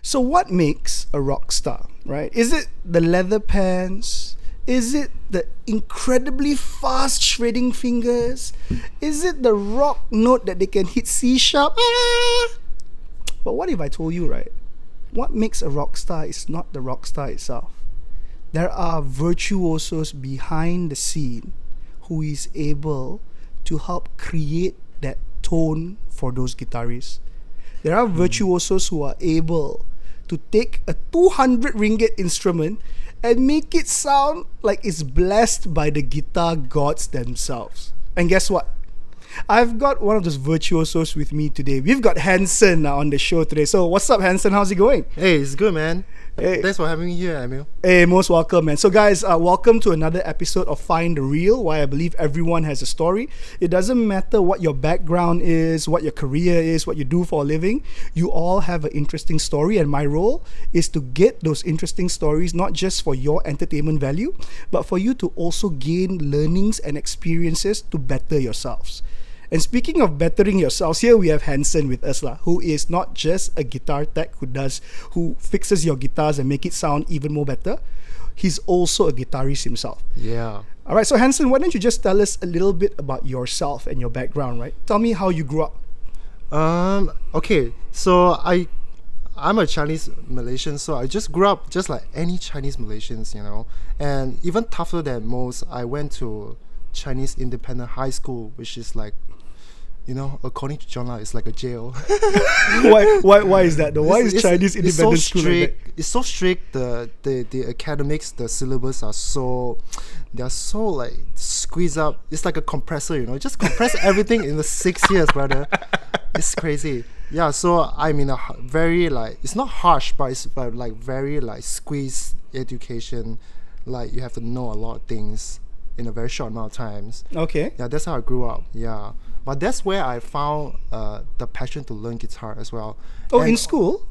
So what makes a rock star, right? Is it the leather pants? Is it the incredibly fast shredding fingers? Is it the rock note that they can hit C sharp? But what if I told you, right? What makes a rock star is not the rock star itself. There are virtuosos behind the scene who is able to help create that tone for those guitarists. There are virtuosos who are able to take a 200 ringgit instrument and make it sound like it's blessed by the guitar gods themselves. And guess what? I've got one of those virtuosos with me today. We've got Hansen on the show today. So what's up, Hansen? How's it going? Hey, it's good, man. Hey. Thanks for having me here, Emil. Hey, most welcome, man. So guys, welcome to another episode of Find the Real, why I believe everyone has a story. It doesn't matter what your background is, what your career is, what you do for a living. You all have an interesting story, and my role is to get those interesting stories, not just for your entertainment value, but for you to also gain learnings and experiences to better yourselves. And speaking of bettering yourselves, here we have Hansen with us, who is not just a guitar tech who fixes your guitars and make it sound even more better. He's also a guitarist himself. Yeah. All right, so Hansen, why don't you just tell us a little bit about yourself and your background, right? Tell me how you grew up. Okay, so I'm a Chinese Malaysian, so I just grew up just like any Chinese Malaysians, you know. And even tougher than most, I went to Chinese independent high school, which is like, you know, according to John La, it's like a jail. Why is that though? Why is Chinese independent school like that? It's so strict. The academics, the syllabus are so like squeezed up. It's like a compressor, you know. Just compress everything in the 6 years, brother. It's crazy. Yeah. So I'm in a very like, it's not harsh, but it's like very like squeezed education. Like you have to know a lot of things in a very short amount of times. Okay. Yeah, that's how I grew up. Yeah. But that's where I found the passion to learn guitar as well. Oh, and in school?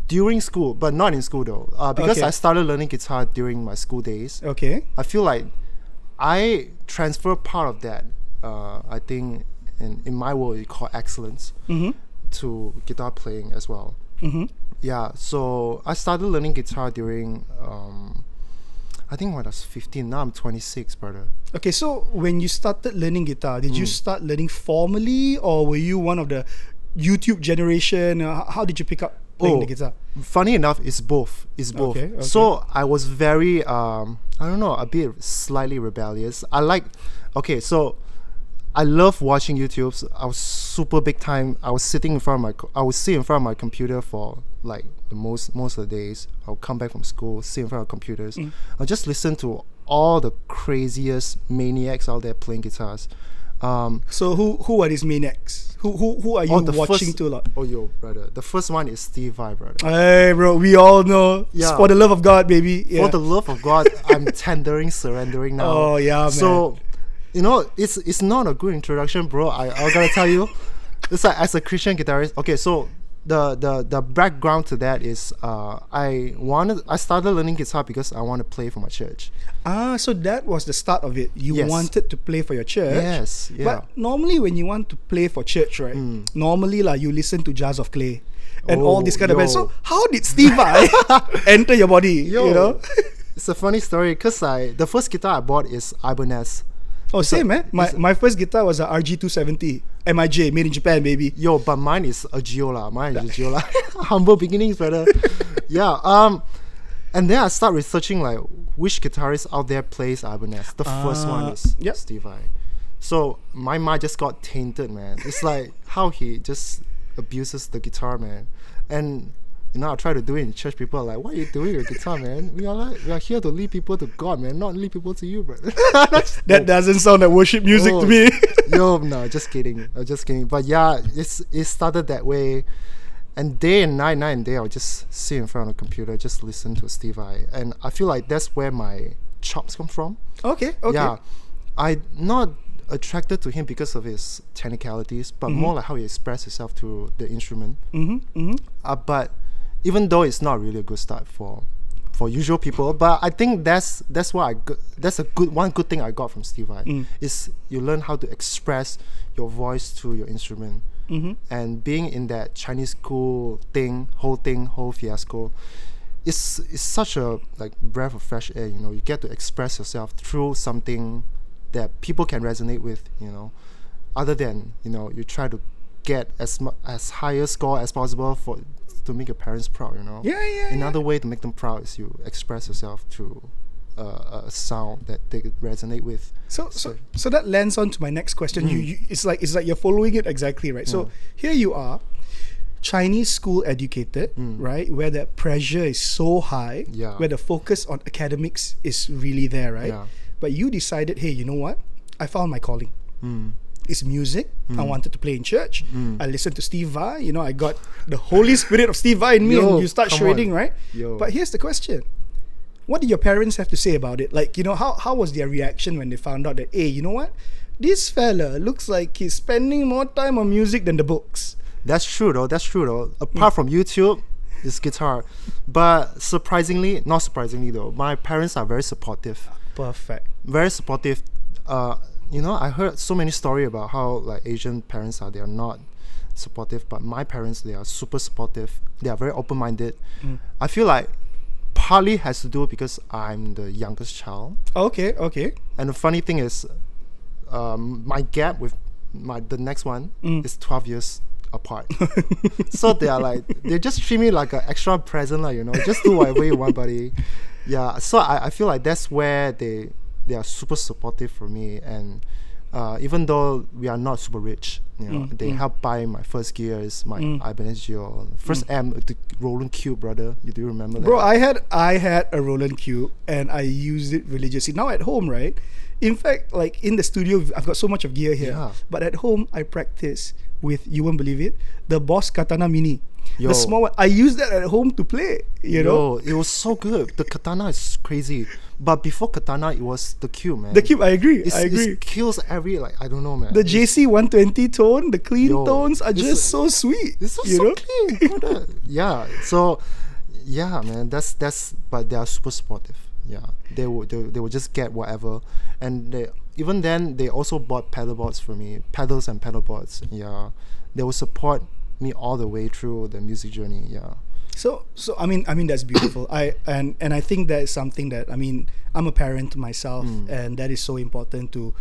During school, but not in school though. Because Okay. I started learning guitar during my school days. Okay. I feel like I transfer part of that, I think, in my world, you call excellence, to guitar playing as well. Yeah, so I started learning guitar during, I think when I was 15, now I'm 26, brother. Okay, so when you started learning guitar, did you start learning formally, or were you one of the YouTube generation? How did you pick up playing the guitar? Funny enough, it's both. Okay. So I was very, I don't know, a bit slightly rebellious. So I love watching YouTubes. I was super big time. I would sit in front of my computer for like the most of the days. I'll come back from school, sit in front of computers. I'll just listen to all the craziest maniacs out there playing guitars. So who are these maniacs? Who are you watching to a lot? Oh, yo, brother. The first one is Steve Vai, brother. Hey, bro, we all know. Yeah. For the love of God, baby. Yeah. For the love of God, I'm surrendering now. Oh, yeah, man. So, you know, it's not a good introduction, bro. I gotta tell you, it's like as a Christian guitarist. Okay, so the background to that is I started learning guitar because I want to play for my church. So that was the start of it. You wanted to play for your church. Yes, yeah. But normally when you want to play for church, right? Normally you listen to Jars of Clay and all this kind of bands. So how did Steve Vai enter your body? Yo, you know, it's a funny story because the first guitar I bought is Ibanez. Oh, same, man. My first guitar was a RG270 MIJ, made in Japan, baby. Yo, but mine is a Giola. Humble beginnings, brother. Yeah. And then I start researching like which guitarist out there plays Ibanez. The first one is Steve Vai. So my mind just got tainted, man. It's like how he just abuses the guitar, man. And you know, I try to do it in church. People are like, "What are you doing with guitar, man? We are here to lead people to God, man, not lead people to you, bro." That doesn't sound like worship music to me. Yo, no, just kidding. But yeah, it started that way, and day and night and day, I'll just sit in front of the computer, just listen to Steve Vai, and I feel like that's where my chops come from. Okay. Yeah, I'm not attracted to him because of his technicalities, but more like how he expressed himself through the instrument. But even though it's not really a good start for usual people, but I think that's a good thing I got from Steve Vai is you learn how to express your voice through your instrument. And being in that Chinese school whole fiasco, it's such a like breath of fresh air. You know, you get to express yourself through something that people can resonate with. You know, other than, you know, you try to get as high a score as possible to make your parents proud. You know. Another way to make them proud is you express yourself through a sound that they could resonate with. So that lands on to my next question. It's like you're following it exactly, right? So here you are, Chinese school educated, right? Where the pressure is so high, where the focus on academics is really there, right? But you decided, hey, you know what? I found my calling. It's music. I wanted to play in church. I listened to Steve Vai. You know, I got the Holy Spirit of Steve Vai in me, and you start shredding, right? But here's the question. What did your parents have to say about it? Like, you know, how was their reaction when they found out that, hey, you know what? This fella looks like he's spending more time on music than the books. That's true though. Apart from YouTube, it's guitar. But not surprisingly though, my parents are very supportive. Perfect. Very supportive. You know, I heard so many stories about how like Asian parents they are not supportive, but my parents, they are super supportive. They are very open-minded. I feel like partly has to do because I'm the youngest child. Okay. And the funny thing is, my gap with the next one is 12 years apart. So they just treat me like an extra present, like, you know, just do whatever you want, buddy. Yeah. So I feel like that's where they are super supportive for me, and even though we are not super rich, you know, they helped buy my first gears, my Ibanez Geo, first amp, the Roland Cube, brother. You do remember that? Bro, I had a Roland Cube, and I used it religiously. Now at home, right? In fact, like in the studio, I've got so much of gear here. But at home, I practice with, you won't believe it, the Boss Katana Mini. The small one. I use that at home to play, you know? It was so good. The Katana is crazy. But before Katana, it was the Cube, man. The Cube, I agree. It kills every, like, I don't know, man. The JC 120 tone, the clean tones are just so sweet. It's so clean, brother. Yeah. So, yeah, man. But they are super supportive. Yeah. They will just get whatever. And even then, they also bought pedal boards for me. Pedals and pedal boards. Yeah. They will support me all the way through the music journey. Yeah. So I mean that's beautiful. I think that is something that, I mean, I'm a parent myself, and that is so important to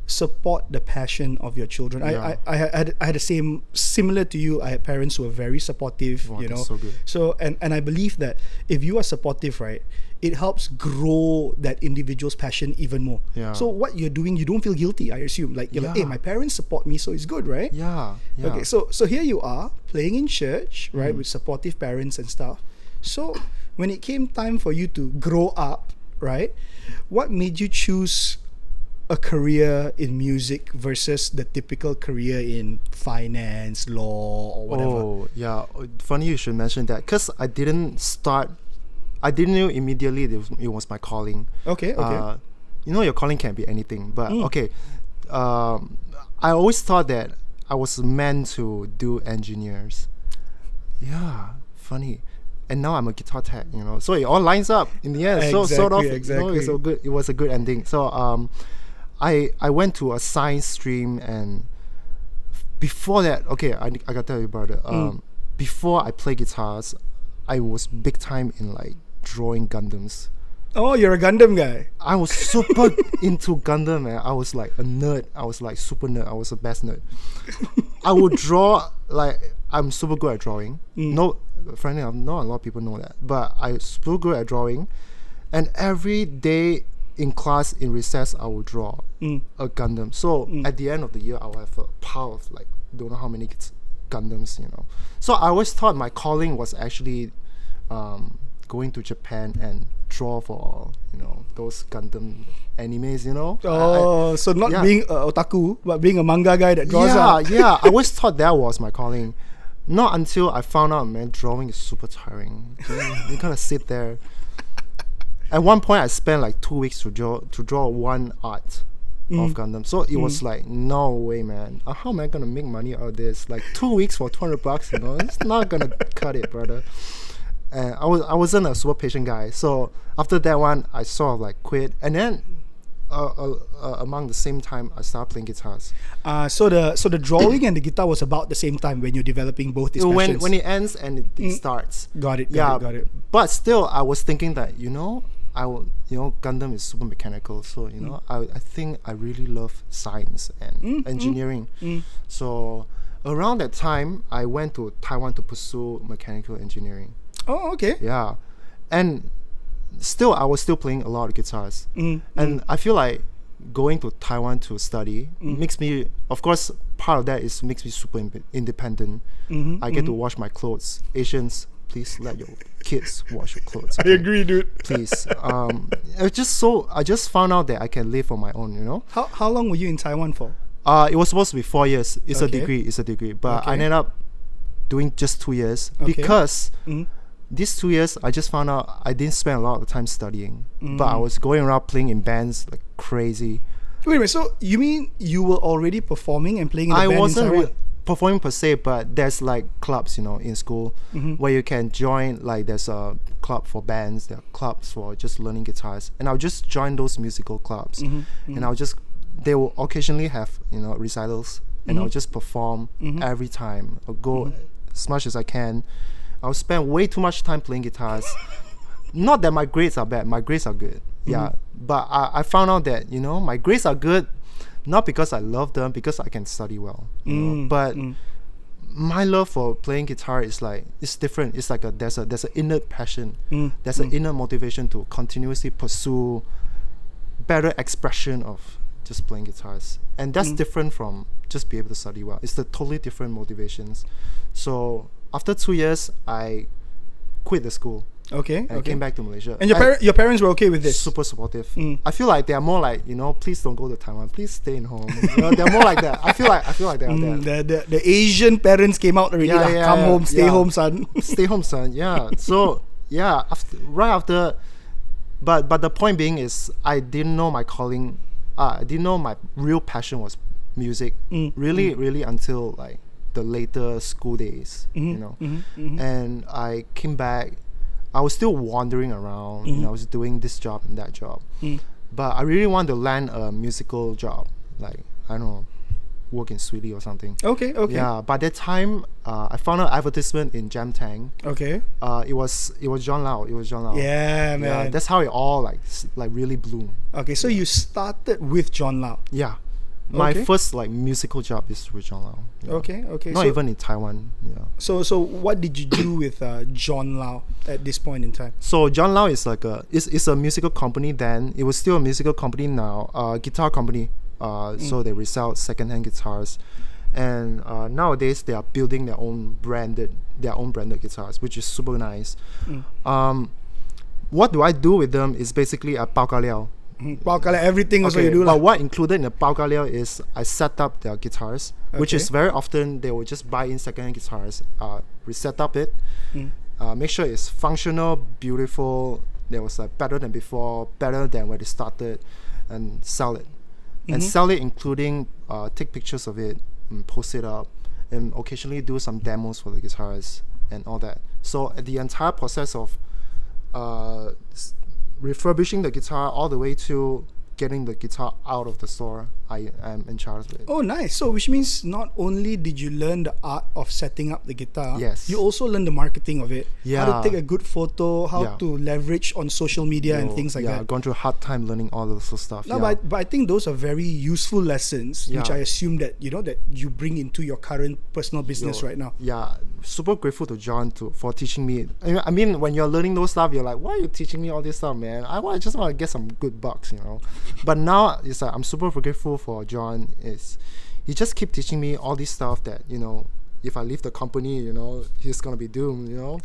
support the passion of your children. I had the same, similar to you. I had parents who were very supportive. You know, so good. So and I believe that if you are supportive, right, it helps grow that individual's passion even more. Yeah. So what you're doing, you don't feel guilty, I assume. Like you're like, hey, my parents support me, so it's good, right? Yeah. Okay, so here you are playing in church, right, with supportive parents and stuff. So when it came time for you to grow up, right, what made you choose a career in music versus the typical career in finance, law, or whatever? Oh, yeah. Funny you should mention that, because I didn't know immediately it was my calling. Okay. You know, your calling can be anything, but okay. I always thought that I was meant to do engineers. Yeah, funny. And now I'm a guitar tech, you know. So it all lines up in the end. Exactly, sort of. Exactly. You know, it was a good ending. So I went to a science stream, and before that, okay, I gotta tell you, brother. Before I play guitars, I was big time in like drawing Gundams. Oh, you're a Gundam guy. I was super into Gundam, man. I was like a nerd. I was like super nerd. I was the best nerd. I would draw, like, I'm super good at drawing. No, frankly, not a lot of people know that. But I'm super good at drawing. And every day in class, in recess, I would draw a Gundam. So at the end of the year, I will have a pile of like, don't know how many Gundams, you know. So I always thought my calling was actually going to Japan and draw for, you know, those Gundam animes, you know. So not being a otaku, but being a manga guy that draws out. I always thought that was my calling. Not until I found out, man, drawing is super tiring. You gotta sit there. At one point, I spent like 2 weeks to draw one art of Gundam. So it was like, no way, man. How am I gonna make money out of this? Like 2 weeks for $200, you know, it's not gonna cut it, brother. And I wasn't a super patient guy. So after that one, I sort of like quit. And then among the same time I started playing guitars. So the drawing and the guitar was about the same time when you're developing both these passions. When it ends and it starts. Got it. But still, I was thinking that Gundam is super mechanical, so I think I really love science and engineering. So around that time, I went to Taiwan to pursue mechanical engineering. Oh, okay. Yeah, and still I was still playing a lot of guitars, and I feel like going to Taiwan to study makes me, of course, part of that is makes me super independent. I get to wash my clothes. Asians, please let your kids wash your clothes. Okay? I agree, dude. Please. I just found out that I can live on my own. How long were you in Taiwan for? It was supposed to be 4 years. It's a degree, but I ended up doing just 2 years because these 2 years I just found out I didn't spend a lot of time studying, but I was going around playing in bands like crazy. Wait a minute, so you mean you were already performing and playing in a band in Taiwan? I wasn't performing per se, but there's like clubs in school where you can join. Like there's a club for bands, there are clubs for just learning guitars, and I'll just join those musical clubs, and they will occasionally have recitals, and I'll just perform every time. I'll go as much as I can. I'll spend way too much time playing guitars. Not that my grades are bad, my grades are good, but I found out that my grades are good not because I love them, because I can study well, but my love for playing guitar is like, it's different. It's like there's an inner passion, there's an inner motivation to continuously pursue better expression of just playing guitars, and that's different from just be able to study well. It's the totally different motivations. So after 2 years, I quit the school. And I came back to Malaysia. And your parents were okay with this? Super supportive. I feel like they are more like, please don't go to Taiwan. Please stay in home. They're more like that. I feel like they are that. The Asian parents came out already. Come home, stay home, son. Stay home, son. Yeah. So right after, but the point being is, I didn't know my calling. I didn't know my real passion was music. Really until like the later school days. And I came back. I was still wandering around. I was doing this job and that job, but I really wanted to land a musical job, like I don't know, work in Sweetie or something. Okay. Yeah. By that time, I found an advertisement in Jam Tang. It was John Lau. Yeah, man. Yeah, that's how it all like really bloomed. Okay, so you started with John Lau. Yeah. My first like musical job is with John Lau. Okay. Not even in Taiwan. Yeah. So what did you do with John Lau at this point in time? So John Lau is like it's a musical company then. It was still a musical company now. Guitar company. So they resell second-hand guitars, and nowadays they are building their own branded guitars, which is super nice. What do I do with them is basically a bao ka liao. Everything also you do. But what included in the bao ka liao is I set up their guitars, which is very often they will just buy in second-hand guitars, reset up it, make sure it's functional, beautiful. There was like better than before, better than where they started, and sell it. And sell it, including take pictures of it, and post it up, and occasionally do some demos for the guitars and all that. So the entire process of refurbishing the guitar all the way to getting the guitar out of the store, I am in charge of it. Oh, nice. So which means not only did you learn the art of setting up the guitar, yes, you also learned the marketing of it. Yeah. How to take a good photo, how to leverage on social media and things like that. Yeah, gone through a hard time learning all of this stuff. No, but I think those are very useful lessons, which I assume that that you bring into your current personal business right now. Yeah, super grateful to John for teaching me. I mean, when you're learning those stuff, you're like, why are you teaching me all this stuff, man? I just want to get some good bucks, But now it's like I'm super grateful for John. He just keep teaching me all this stuff that if I leave the company, he's gonna be doomed,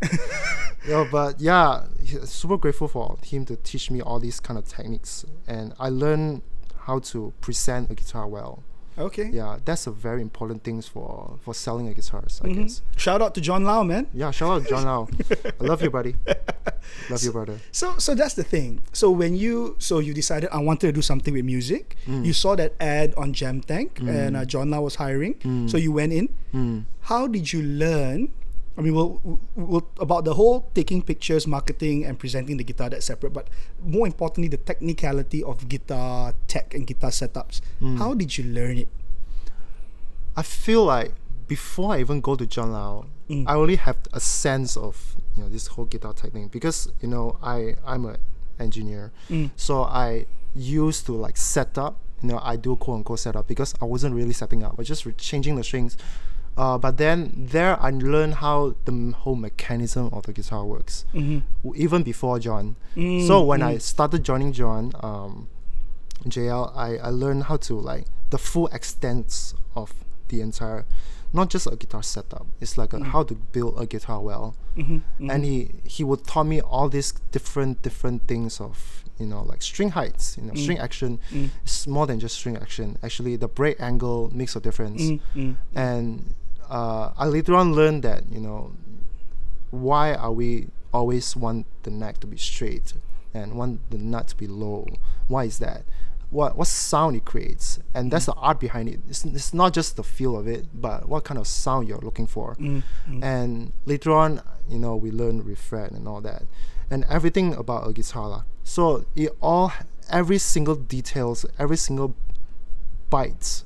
But yeah, super grateful for him to teach me all these kind of techniques, and I learned how to present a guitar well. Okay. Yeah, that's a very important thing for selling a guitars, I guess. Shout out to John Lau, man. Yeah, shout out to John Lau. I love you, buddy. Love you, brother. So that's the thing. So when you decided I wanted to do something with music, you saw that ad on Jam Tank and John Lau was hiring. So you went in. How did you learn I mean, we'll about the whole taking pictures, marketing, and presenting the guitar, that's separate. But more importantly, the technicality of guitar tech and guitar setups. How did you learn it? I feel like before I even go to John Lau, I already have a sense of this whole guitar technique, because I'm an engineer, so I used to like set up. I do quote unquote setup because I wasn't really setting up. I was just changing the strings. But then there I learned how the whole mechanism of the guitar works, even before John. So when I started joining John, JL, I learned how to like the full extent of the entire, not just a guitar setup. It's like how to build a guitar well. And he would taught me all these different things of like string heights, string action. It's more than just string action. Actually, the break angle makes a difference. And I later on learned that why are we always want the neck to be straight and want the nut to be low? Why is that? What sound it creates, and that's the art behind it. It's not just the feel of it, but what kind of sound you're looking for. And later on, we learn refret and all that, and everything about a guitar. So every single details, every single bites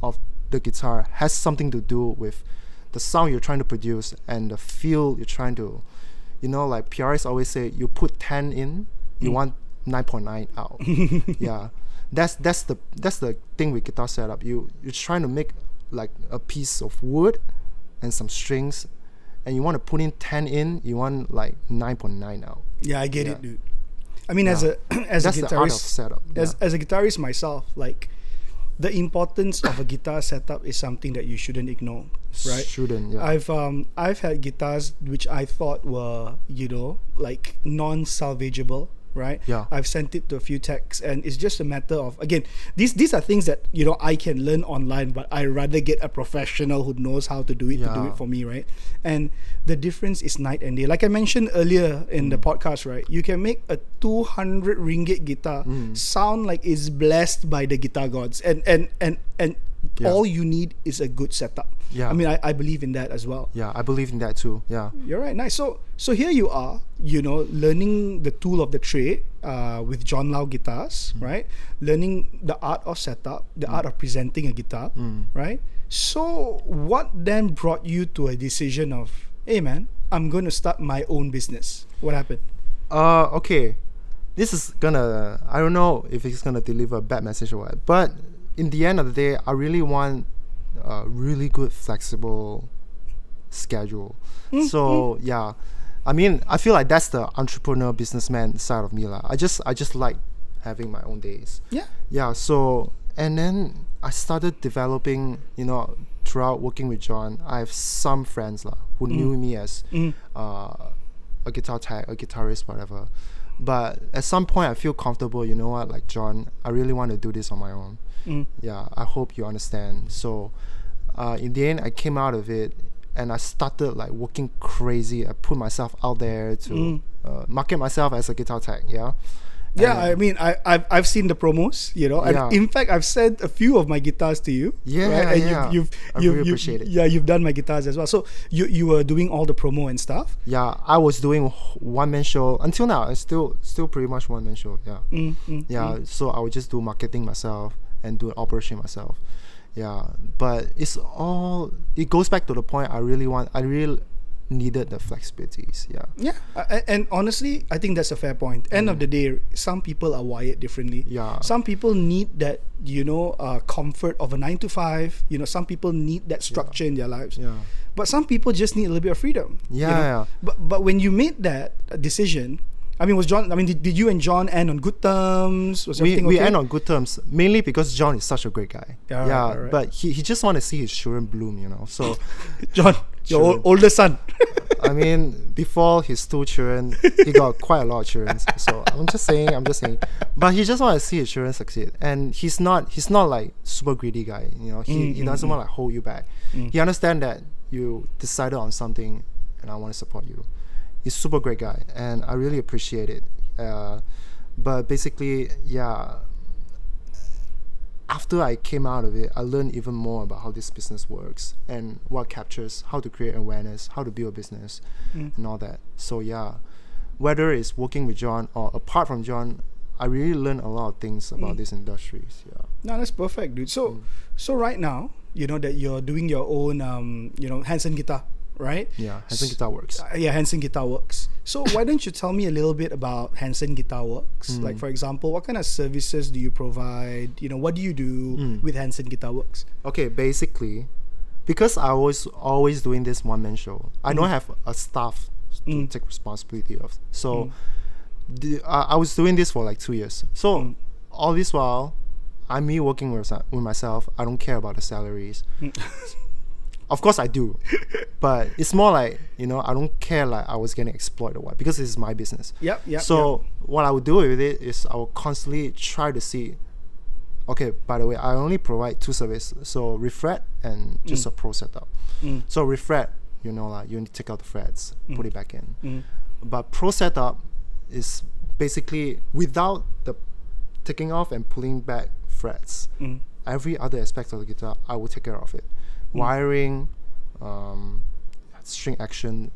of the guitar has something to do with the sound you're trying to produce and the feel you're trying to, like PRs always say, you put 10 in, you want 9.9 out. Yeah. That's the thing with guitar setup. You're trying to make like a piece of wood and some strings, and you want to put in 10 in, you want like 9.9 out. Yeah, I get it, dude. I mean, as a that's guitarist, the art of setup. As a guitarist myself, like the importance of a guitar setup is something that you shouldn't ignore, right? Shouldn't. Yeah. I've had guitars which I thought were like non-salvageable. Right. Yeah. I've sent it to a few techs, and it's just a matter of, again, these are things that I can learn online, but I rather get a professional who knows how to do it to do it for me, right? And the difference is night and day. Like I mentioned earlier in the podcast, right? You can make a 200 ringgit guitar sound like it's blessed by the guitar gods, and all you need is a good setup. Yeah. I mean, I believe in that as well. Yeah, I believe in that too. Yeah. You're right. Nice. So here you are, learning the tool of the trade with John Lau guitars, right? Learning the art of setup, the art of presenting a guitar, right? So what then brought you to a decision of, hey man, I'm going to start my own business? What happened? Okay. This is I don't know if it's gonna deliver a bad message or what, but in the end of the day, I really want a really good flexible schedule. So yeah, I mean, I feel like that's the entrepreneur businessman side of me lah. I just like having my own days. Yeah. So, and then I started developing, throughout working with John, I have some friends lah who knew me as a guitar tech, a guitarist, whatever. But at some point I feel comfortable, like John, I really want to do this on my own. Yeah, I hope you understand. So in the end, I came out of it and I started like working crazy. I put myself out there to market myself as a guitar tech. I mean, I've seen the promos, and in fact, I've sent a few of my guitars to you. Right? And you've really appreciate it. Yeah, you've done my guitars as well. So you were doing all the promo and stuff. Yeah, I was doing one-man show until now. It's still pretty much one-man show. Yeah. So I would just do marketing myself and do operation myself. Yeah, but it goes back to the point I really needed the flexibilities. And honestly, I think that's a fair point. End of the day, some people are wired differently. Some people need that comfort of a 9 to 5. Some people need that structure in their lives. But some people just need a little bit of freedom. But when you made that decision, I mean, did you and John end on good terms? Was everything okay? We end on good terms, mainly because John is such a great guy. Right. But he just want to see his children bloom, So John, your older son. I mean, before his 2 children, he got quite a lot of children. So I'm just saying. But he just want to see his children succeed, and he's not like super greedy guy. He doesn't want to hold you back. He understand that you decided on something, and I want to support you. He's a super great guy, and I really appreciate it. But basically, after I came out of it, I learned even more about how this business works and what captures, how to create awareness, how to build a business, and all that. So yeah, whether it's working with John or apart from John, I really learned a lot of things about these industries. Yeah. No, that's perfect, dude. So right now, you know that you're doing your own, Hansen guitar, right? Yeah, Hansen Guitar Works. Hansen Guitar Works. So why don't you tell me a little bit about Hansen Guitar Works? Like, for example, what kind of services do you provide? You know, what do you do with Hansen Guitar Works? Okay, basically, because I was always doing this one-man show, I don't have a staff to take responsibility of. So I was doing this for like 2 years. So all this while, I'm me working with myself. I don't care about the salaries. Of course I do, but it's more like, I don't care like I was getting exploited or what, because this is my business. So what I would do with it is I will constantly try to see, okay, by the way, I only provide 2 services. So refret and just a pro setup. So refret, you need to take out the frets, put it back in. But pro setup is basically without the taking off and pulling back frets. Every other aspect of the guitar, I will take care of it. Wiring, string action,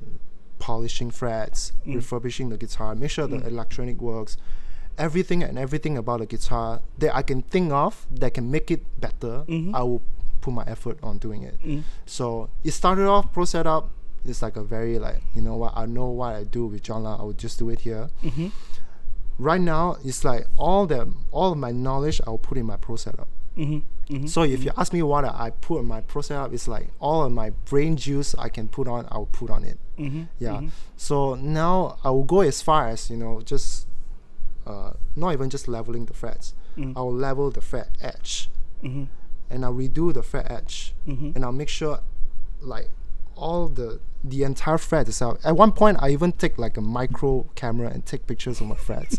polishing frets, refurbishing the guitar, make sure the electronic works, everything about the guitar that I can think of that can make it better, I will put my effort on doing it. So it started off pro setup. It's like a very I know what I do with John La, I would just do it here. Right now, it's like all of my knowledge I'll put in my pro setup. So if you ask me what I put in my pro setup, it's like all of my brain juice I can put on, I'll put on it. So now I will go as far as, just not even just leveling the frets. I'll level the fret edge, and I'll redo the fret edge, and I'll make sure like all the entire fret itself. At one point, I even take like a micro camera and take pictures of my frets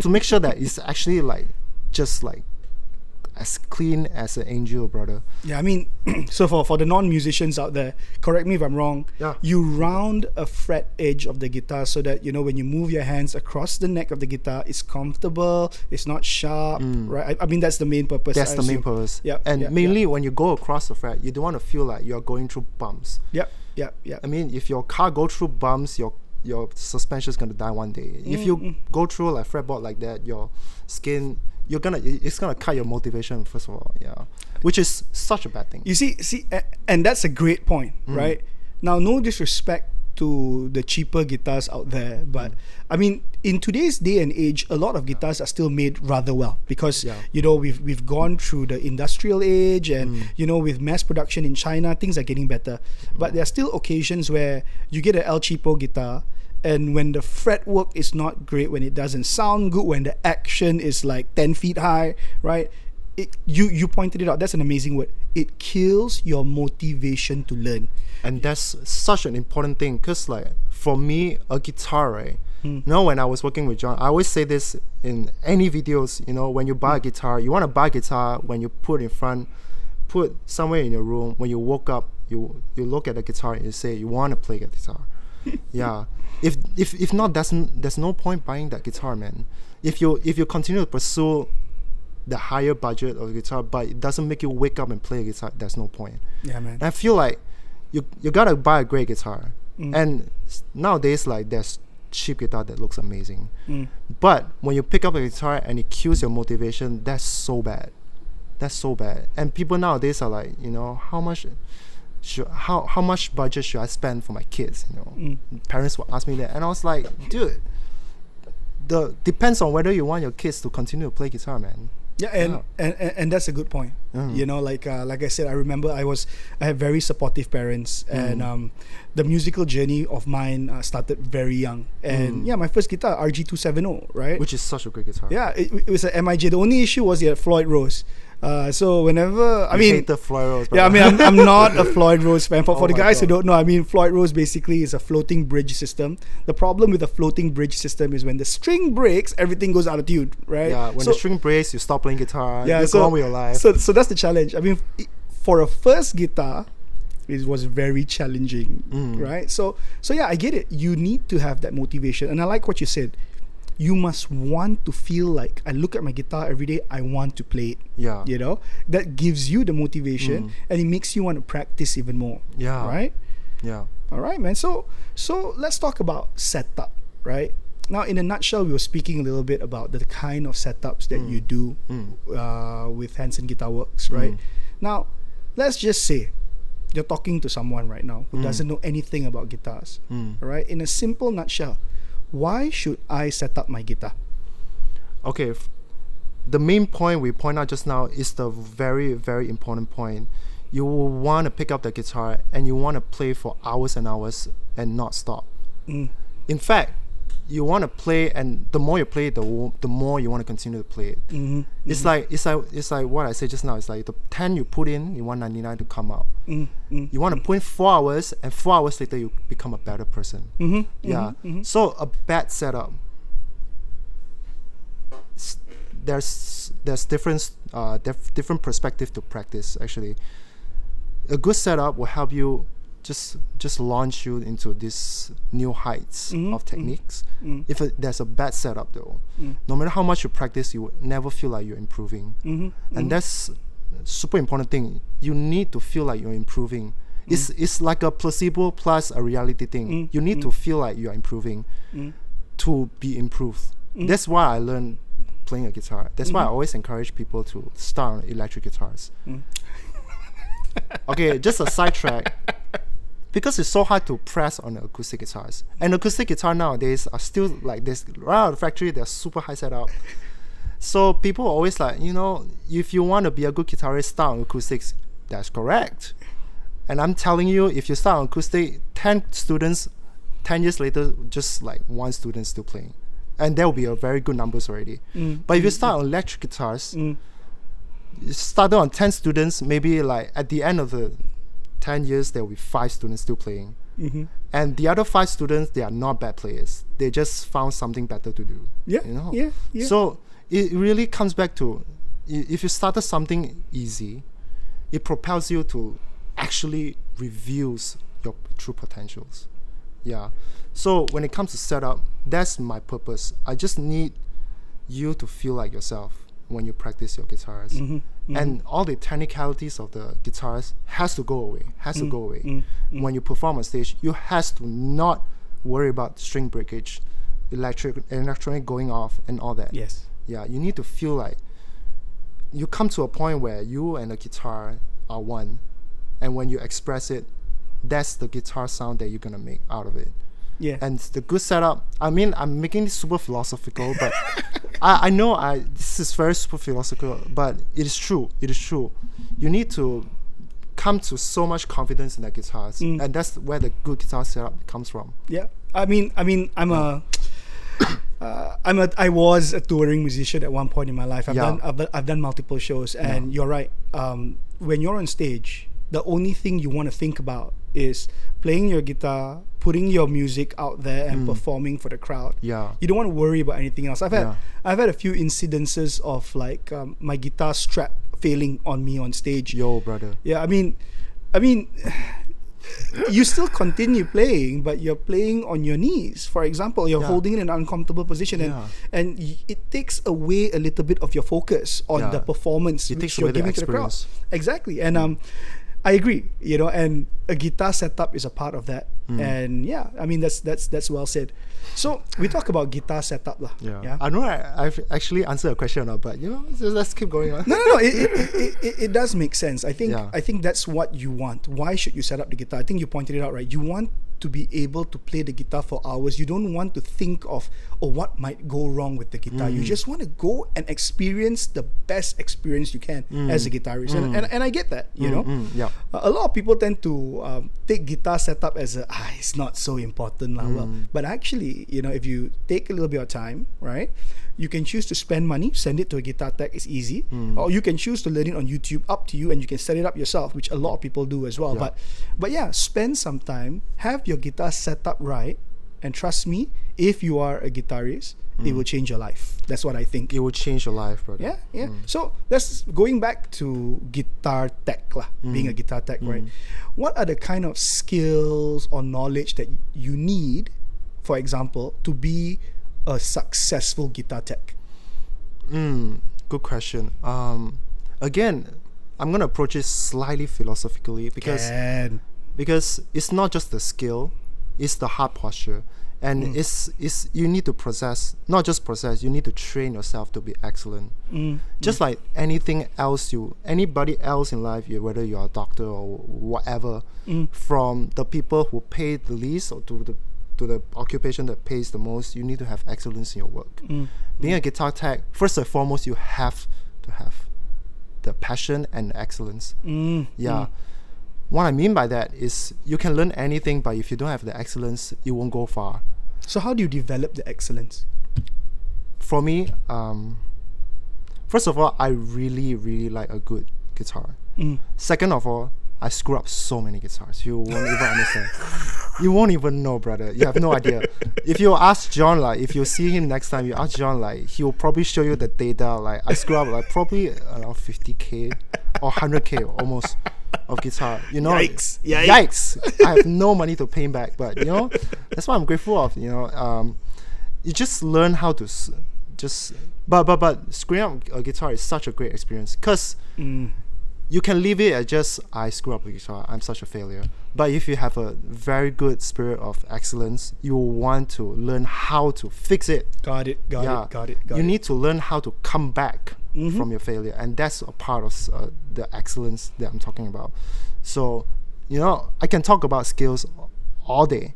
to make sure that it's actually just as clean as an angel, brother. Yeah, I mean, so for the non-musicians out there, correct me if I'm wrong, you round a fret edge of the guitar so that, when you move your hands across the neck of the guitar, it's comfortable, it's not sharp, right? I mean, that's the main purpose. That's the main purpose. And mainly when you go across the fret, you don't want to feel like you're going through bumps. I mean, if your car go through bumps, your suspension is going to die one day. If you go through like fretboard like that, your skin... it's gonna cut your motivation, first of all, which is such a bad thing. You see, and that's a great point, right? Now, no disrespect to the cheaper guitars out there, but I mean, in today's day and age, a lot of guitars are still made rather well because we've gone through the industrial age, and with mass production in China, things are getting better. But there are still occasions where you get an El Cheapo guitar, and when the fretwork is not great, when it doesn't sound good, when the action is like 10 feet high, right? You pointed it out. That's an amazing word. It kills your motivation to learn. And that's such an important thing, because for me, a guitar, right? When I was working with John, I always say this in any videos, when you buy a guitar, you want to buy a guitar when you put in front, put somewhere in your room. When you woke up, you look at the guitar and you say you want to play a guitar. If not, there's no point buying that guitar, man. If you continue to pursue the higher budget of the guitar, but it doesn't make you wake up and play a guitar, there's no point. Yeah, man. And I feel like you gotta buy a great guitar. And nowadays, there's cheap guitar that looks amazing. But when you pick up a guitar and it kills your motivation, that's so bad. And people nowadays are like, how much budget should I spend for my kids? Parents will ask me that, and I was like, dude, depends on whether you want your kids to continue to play guitar, man. And that's a good point. Like I said, I remember I had very supportive parents, and the musical journey of mine started very young. And my first guitar, RG270, right? Which is such a great guitar. Yeah, it was an MIJ. The only issue was it had Floyd Rose. So whenever I hate the Floyd Rose. Yeah, I mean, I'm not a Floyd Rose fan. For the guys who don't know, I mean, Floyd Rose basically is a floating bridge system. The problem with a floating bridge system is when the string breaks, everything goes out of tune, right? Yeah, when the string breaks, you stop playing guitar. You go on with your life. So that's the challenge. I mean, for a first guitar, it was very challenging, right? So yeah, I get it. You need to have that motivation, and I like what you said. you must want to feel like, I look at my guitar every day, I want to play it. Yeah. You know, that gives you the motivation, and it makes you want to practice even more. Yeah. Right? Yeah. All right, man. So let's talk about setup, right? Now, in a nutshell, we were speaking a little bit about the kind of setups that you do with Hansen Guitar Works, right? Now, let's just say you're talking to someone right now who doesn't know anything about guitars, right? In a simple nutshell, why should I set up my guitar? Okay, the main point we point out just now is the very, very important point. You will want to pick up the guitar and you want to play for hours and hours and not stop. In fact, you want to play, and the more you play, the more you want to continue to play it. It's like what I said just now. It's like the 10 you put in, you want 99 to come out. You want to put in 4 hours, and 4 hours later you become a better person. So a bad setup. There's different perspective to practice. Actually, a good setup will help you just launch you into these new heights of techniques. If there's a bad setup though, no matter how much you practice, you will never feel like you're improving. And that's super important thing. You need to feel like you're improving. It's like a placebo plus a reality thing. You need to feel like you're improving to be improved. That's why I learned playing a guitar. That's why I always encourage people to start on electric guitars. Okay, just a sidetrack. Because it's so hard to press on acoustic guitars. And acoustic guitar nowadays are still like this. Right out of the factory, they're super high setup. So people are always like, if you want to be a good guitarist, start on acoustics. That's correct. And I'm telling you, if you start on acoustic, 10 students, 10 years later, just like 1 student still playing. And that will be a very good numbers already. But if you start on electric guitars, you started on 10 students, maybe like at the end of the 10 years, there will be 5 students still playing. And the other 5 students, they are not bad players. They just found something better to do. Yeah. So it really comes back to, if you started something easy, it propels you to actually reveals your true potentials. Yeah. So when it comes to setup, that's my purpose. I just need you to feel like yourself when you practice your guitars. And all the technicalities of the guitars has to go away. When you perform on stage, you has to not worry about string breakage, electronic going off and all that. Yes. Yeah, you need to feel like you come to a point where you and the guitar are one. And when you express it, that's the guitar sound that you're going to make out of it. Yeah. And the good setup, I mean, I'm making this super philosophical, but I know this is very super philosophical, but it is true. You need to come to so much confidence in the guitars, and that's where the good guitar setup comes from. Yeah. I mean, I was a touring musician at one point in my life. I've done multiple shows, and you're right. When you're on stage, the only thing you want to think about is playing your guitar, putting your music out there, and performing for the crowd. Yeah, you don't want to worry about anything else. I've had a few incidences of like my guitar strap failing on me on stage. Yo, brother. Yeah, I mean, you still continue playing, but you're playing on your knees. For example, you're holding in an uncomfortable position, and it takes away a little bit of your focus on the performance which you're giving to the crowd. Exactly, and I agree. And a guitar setup is a part of that. And I mean that's well said. So we talk about guitar setup lah. Yeah. I know I've actually answered a question or not, but let's keep going on. No. It does make sense. I think that's what you want. Why should you set up the guitar? I think you pointed it out right. You want to be able to play the guitar for hours. You don't want to think of what might go wrong with the guitar. You just want to go and experience the best experience you can as a guitarist. And I get that. A lot of people tend to take guitar setup as it's not so important lah. Well, but actually, if you take a little bit of time, right, you can choose to spend money, send it to a guitar tech, it's easy, or you can choose to learn it on YouTube, up to you, and you can set it up yourself, which a lot of people do as well. But spend some time, have your guitar set up right, and trust me, if you are a guitarist, it will change your life. That's what I think. It will change your life, brother. Yeah. So let's going back to guitar tech lah, being a guitar tech, right? What are the kind of skills or knowledge that you need, for example, to be a successful guitar tech? Good question. Again, I'm gonna approach it slightly philosophically because it's not just the skill, it's the heart posture, and it's you need to process, not just process. You need to train yourself to be excellent. Just like anybody else in life, whether you're a doctor or whatever, from the people who pay the least or to the occupation that pays the most, you need to have excellence in your work. Being a guitar tech, first and foremost, you have to have the passion and excellence. What I mean by that is you can learn anything, but if you don't have the excellence, you won't go far. So how do you develop the excellence? For me, first of all, I really, really like a good guitar. Second of all, I screw up so many guitars. You won't even understand. You won't even know, brother. You have no idea. If you ask John, like, if you see him next time, you ask John, like, he will probably show you the data. Like, I screw up, like, probably around 50K or 100K almost of guitar. You know, yikes! I have no money to pay him back, but you know, that's what I'm grateful of. You know, you just learn how to but screwing up a guitar is such a great experience because. You can leave it at just, I screw up the guitar, I'm such a failure. But if you have a very good spirit of excellence, you will want to learn how to fix it. Got it. You need to learn how to come back from your failure. And that's a part of the excellence that I'm talking about. So, you know, I can talk about skills all day,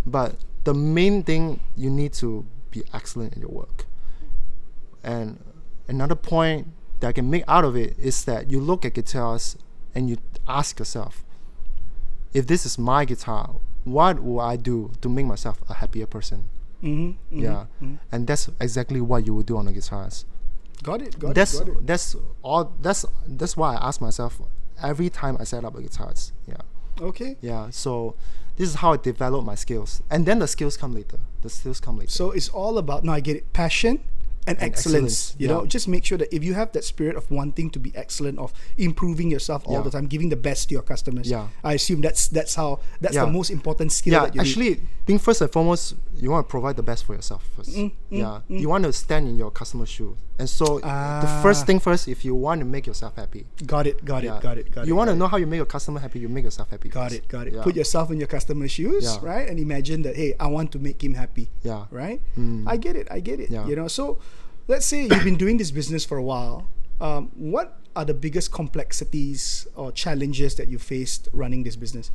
but the main thing, you need to be excellent in your work. And another point that I can make out of it is that you look at guitars and you ask yourself, if this is my guitar, what will I do to make myself a happier person? And that's exactly what you will do on the guitars. Got it. That's why I ask myself every time I set up a guitars. So this is how I develop my skills, and then the skills come later. So it's all about, now I get it, passion and excellence. You know, just make sure that if you have that spirit of wanting to be excellent, of improving yourself all the time, giving the best to your customers, I assume that's the most important skill that you need. Being first and foremost, you want to provide the best for yourself first. You want to stand in your customer's shoes, and so the first thing first, if you want to make yourself happy, got it. You want to know how you make your customer happy, you make yourself happy. Got it. Put yourself in your customer's shoes, right, and imagine that, hey, I want to make him happy. Right. I get it. You know, so let's say you've been doing this business for a while. What are the biggest complexities or challenges that you faced running this business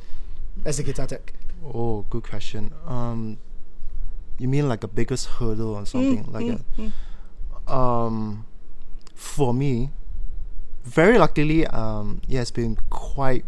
as a guitar tech? Oh, good question. You mean like a biggest hurdle or something like that? For me, very luckily, it has been quite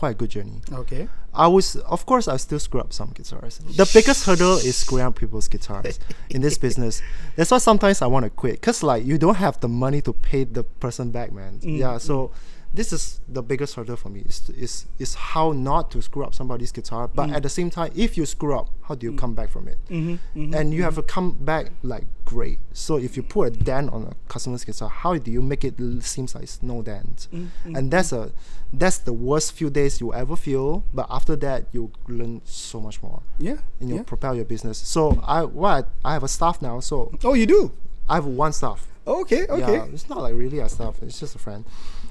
a good journey. Okay. Of course, I still screw up some guitars. The biggest hurdle is screwing up people's guitars in this business. That's why sometimes I want to quit, because like you don't have the money to pay the person back, man. So this is the biggest hurdle for me, is how not to screw up somebody's guitar, but at the same time, if you screw up, how do you come back from it? And you have to come back like great. So if you put a dent on a customer's guitar, how do you make it seems like it's no dent? And that's the worst few days you ever feel, but after that you learn so much more. And you propel your business. So I have a staff now. So you do? I have one staff. Okay. It's not like really a staff, it's just a friend.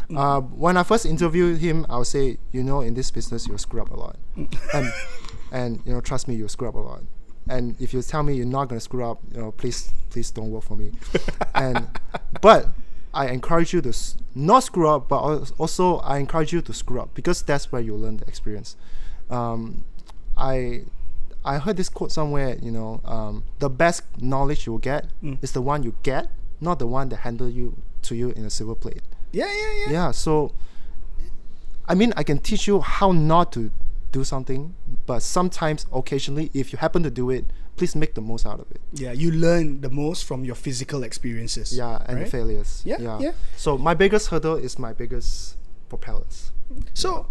When I first interviewed him, I would say, you know, in this business you'll screw up a lot. And you know, trust me, you'll screw up a lot. And if you tell me you're not going to screw up, you know, please don't work for me. But I encourage you to not screw up, but also I encourage you to screw up, because that's where you learn the experience. I heard this quote somewhere, you know, the best knowledge you will get is the one you get, not the one that handed to you in a silver plate. Yeah, so I mean, I can teach you how not to do something, but sometimes, occasionally, if you happen to do it, please make the most out of it. Yeah, you learn the most from your physical experiences. Yeah, and the failures. Yeah. So my biggest hurdle is my biggest propellers. So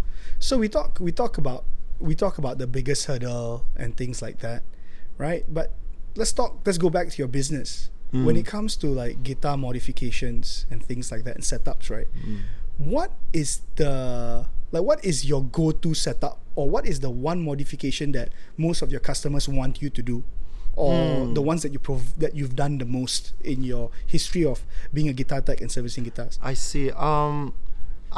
we talk about the biggest hurdle and things like that, right? But let's go back to your business. When it comes to like guitar modifications and things like that and setups, right? What is your go-to setup, or what is the one modification that most of your customers want you to do? or the ones that that you've done the most in your history of being a guitar tech and servicing guitars? I see. I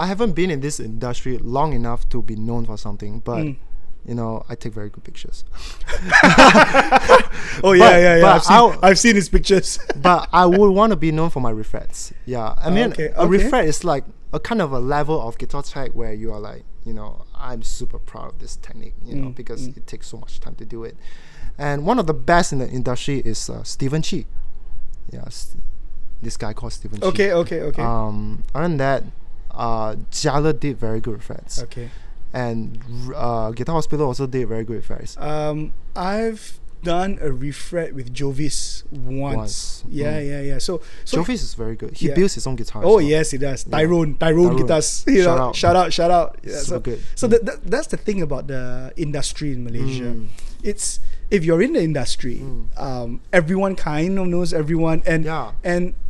haven't been in this industry long enough to be known for something, but you know, I take very good pictures. I've seen his pictures. But I would want to be known for my refrets. Yeah, I mean, a refret is like a kind of a level of guitar tech where you are like, you know, I'm super proud of this technique, you know, because it takes so much time to do it. And one of the best in the industry is Stephen Chi. Yeah, this guy called Stephen Chi. Okay. Other than that, Jala did very good refrets. Okay. And Guitar Hospital also did very good refrets. I've done a refret with Jovis once. Yeah. So Jovis is very good. He builds his own guitars. Oh yes, he does. Tyrone guitars. You know, shout out. Yeah, so good. So that's the thing about the industry in Malaysia. It's, if you're in the industry, everyone kind of knows everyone, and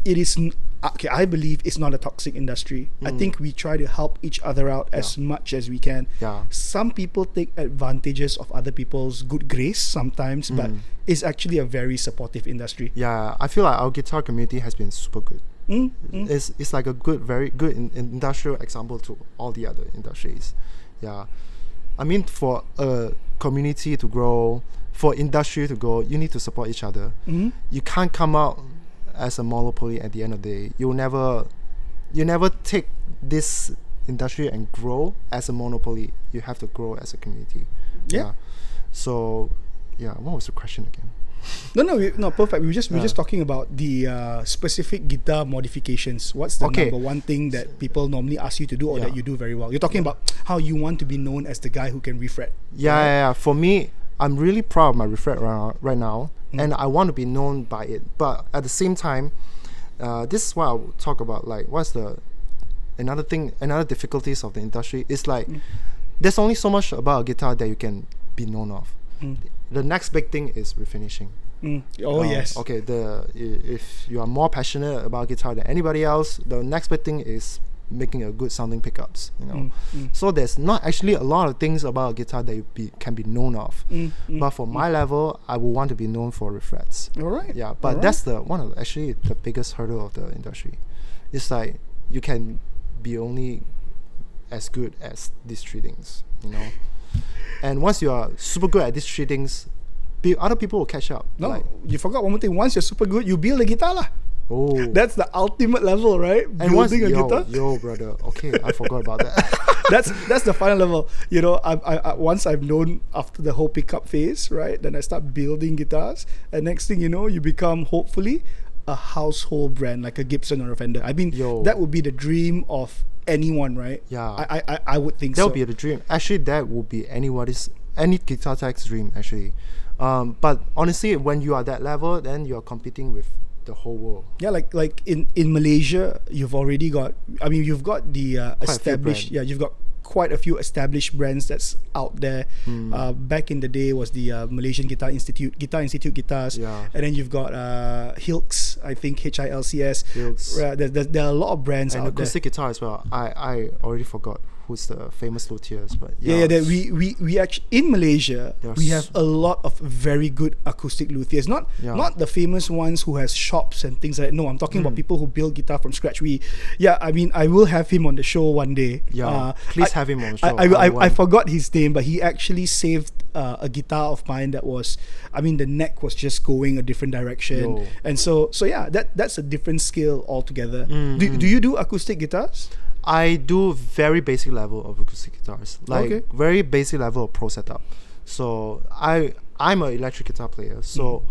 it is. Okay, I believe it's not a toxic industry. I think we try to help each other out as much as we can. Some people take advantages of other people's good grace sometimes, but it's actually a very supportive industry. Yeah, I feel like our guitar community has been super good. It's like a very good industrial example to all the other industries. Yeah, I mean, for a community to grow, for industry to grow, you need to support each other. You can't come out as a monopoly at the end of the day. You never take this industry and grow as a monopoly. You have to grow as a community. So what was the question again? No, perfect. We were just talking about the specific guitar modifications. What's the number one thing that people normally ask you to do, or that you do very well? You're talking about how you want to be known as the guy who can refret. Yeah. For me, I'm really proud of my refret right now, and I want to be known by it. But at the same time, this is what I will talk about. Like, what's another difficulties of the industry is like, there's only so much about a guitar that you can be known of. The next big thing is refinishing. Yes. Okay. If you are more passionate about guitar than anybody else, the next big thing is making a good sounding pickups, you know. So there's not actually a lot of things about a guitar that you can be known of. But for my level, I would want to be known for refrets. All right. Yeah, but that's one of the biggest hurdle of the industry. It's like you can be only as good as these three things, you know. And once you are super good at these three things, other people will catch up. No, you forgot one more thing. Once you're super good, you build a guitar lah. Oh, that's the ultimate level, right? And building a guitar. Yo, brother. Okay, I forgot about that. That's the final level. You know, I once I've known after the whole pickup phase, right? Then I start building guitars, and next thing you know, you become hopefully a household brand like a Gibson or a Fender. I mean, that would be the dream of anyone, right? Yeah, I would think that so. Would be the dream. Actually, that would be any guitar tech's dream, actually. But honestly, when you are that level, then you are competing with the whole world. Yeah, like in Malaysia, you've already got. I mean, you've got the established. Yeah, you've got quite a few established brands that's out there. Back in the day was the Malaysian Guitar Institute guitars, and then you've got Hilks, I think HILCS. There are a lot of brands and out there. Acoustic guitar as well. I already forgot who's the famous luthiers, but we actually in Malaysia we have a lot of very good acoustic luthiers. Not the famous ones who has shops and things like that. No, I'm talking about people who build guitar from scratch. I mean, I will have him on the show one day. Please have him on the show. I forgot his name, but he actually saved a guitar of mine that was, I mean, the neck was just going a different direction, and so that's a different skill altogether. Do you do acoustic guitars? I do very basic level of acoustic guitars, like very basic level of pro setup. So I'm an electric guitar player. So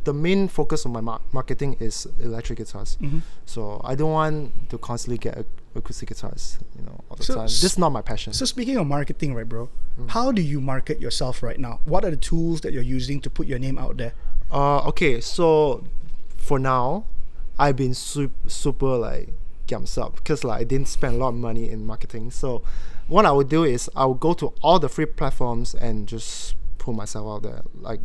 the main focus of my marketing is electric guitars. So I don't want to constantly get acoustic guitars, you know, all the time. This is not my passion. So speaking of marketing, right, bro? How do you market yourself right now? What are the tools that you're using to put your name out there? Okay, so for now, I've been super like up because like I didn't spend a lot of money in marketing. So what I would do is I would go to all the free platforms and just put myself out there, like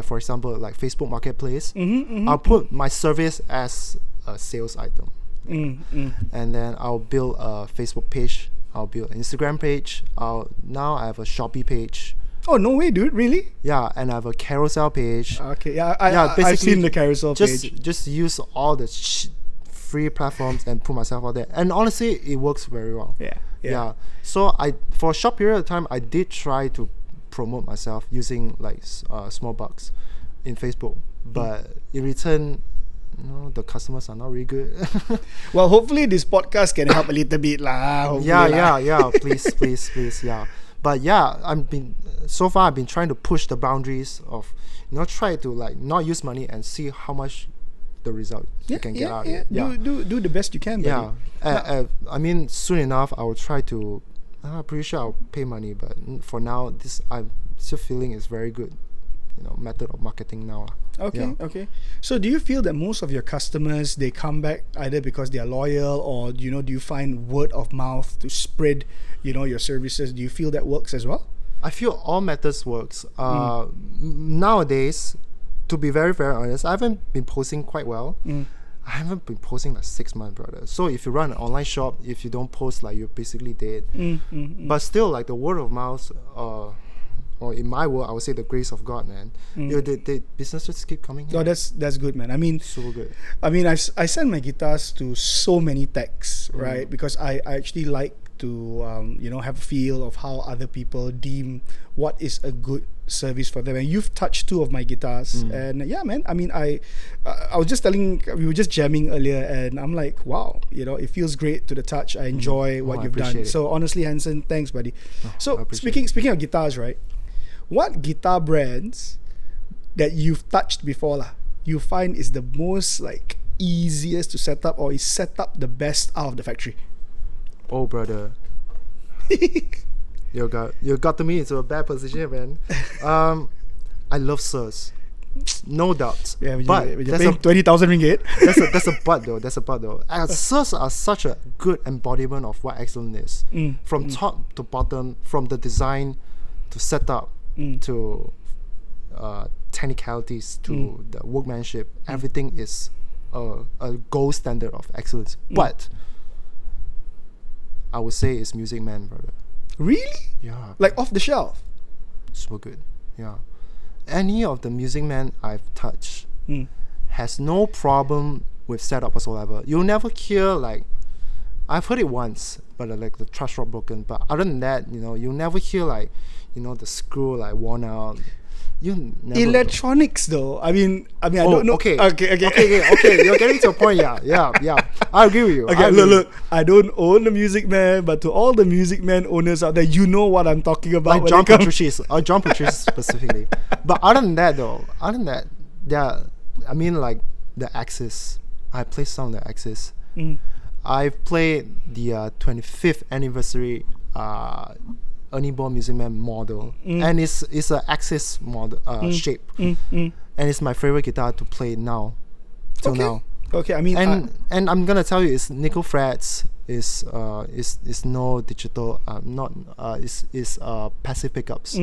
for example, like Facebook Marketplace. I'll put my service as a sales item, and then I'll build a Facebook page, I'll build an Instagram page, now I have a Shopee page, Oh, no way, dude. Really? Yeah, and I have a carousel page. Okay. Yeah, I've seen the carousel page. Just use all the free platforms and put myself out there. And honestly, it works very well. Yeah. So for a short period of time, I did try to promote myself using like small bucks in Facebook, but in return, the customers are not really good. Well, hopefully this podcast can help a little bit lah. Yeah. Please. Yeah. But yeah, I've been trying to push the boundaries of, try to like not use money and see how much the result you can get out of it. Yeah. Do the best you can. Buddy. Yeah. I mean, soon enough, I will try to. I'm pretty sure I'll pay money, but for now, I'm still feeling it's very good, method of marketing now. Okay. So do you feel that most of your customers, they come back either because they are loyal, or do you find word of mouth to spread, your services? Do you feel that works as well? I feel all methods works. Nowadays, to be very, very honest, I haven't been posting quite well. I haven't been posting like 6 months, brother. So if you run an online shop, if you don't post, like, you're basically dead. But still, like, the word of mouth, or in my world, I would say the grace of God, man. The business just keep coming in. Oh, that's good, man. I mean, super good. I mean, I send my guitars to so many techs, right? Because I actually like to have a feel of how other people deem what is a good service for them. And you've touched 2 of my guitars, and yeah, man. I mean, I was just we were just jamming earlier, and I'm like, wow, it feels great to the touch. I enjoy what you've done. So honestly, Hansen, thanks, buddy. So speaking of guitars, right? What guitar brands that you've touched before you find is the most like easiest to set up, or is set up the best out of the factory? Oh, brother. You got to me into a bad position, man. I love Sirs, no doubt. Yeah, but you're paying 20,000 ringgit. That's a but though. Sirs are such a good embodiment of what excellence is, from top to bottom, from the design to setup to technicalities to the workmanship. Everything is a gold standard of excellence. But I would say it's Music Man, brother. Really? Yeah. Like off the shelf? So good. Yeah. Any of the Music Man I've touched has no problem with setup whatsoever. You'll never hear like, I've heard it once, but like the truss rod broken. But other than that, you'll never hear like, the screw like worn out. You never electronics though. I mean, I don't know. Okay. You're getting to a point. Yeah. I agree with you. Okay, look. I don't own the Music Man, but to all the Music Man owners out there, you know what I'm talking about. Like John Petrucci specifically. But other than that, I mean, like the Axis. I play some of the Axis. I've played the 25th anniversary Ernie Ball Music Man model, and it's a Axis model shape, and it's my favorite guitar to play now, till now. Okay, I mean, and I'm gonna tell you, it's nickel frets, is no digital, is passive pickups,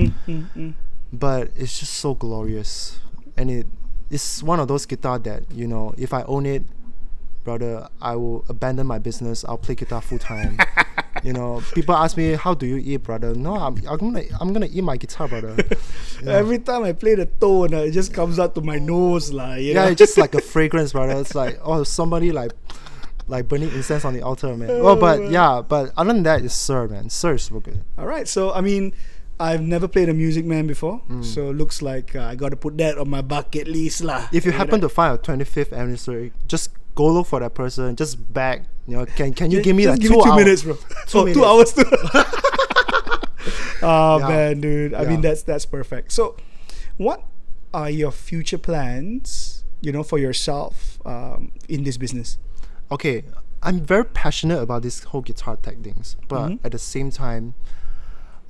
but it's just so glorious, and it's one of those guitar that if I own it, brother, I will abandon my business. I'll play guitar full time. People ask me, how do you eat, brother? No, I'm gonna eat my guitar, brother. Every time I play the tone, it just comes out to my nose, it's just like a fragrance, brother. It's like, oh, somebody like burning incense on the altar, man. But other than that, it's Sir, man. Sir is so good. All right, so I mean, I've never played a Music Man before, so looks like I got to put that on my bucket list, lah. If you happen to find a 25th anniversary, just go look for that person. Just beg. Can you give me like 2 hours? 2 minutes, bro. 2 hours too. Man, dude. I mean, that's perfect. So, what are your future plans? For yourself in this business. Okay, I'm very passionate about this whole guitar tech things, but at the same time,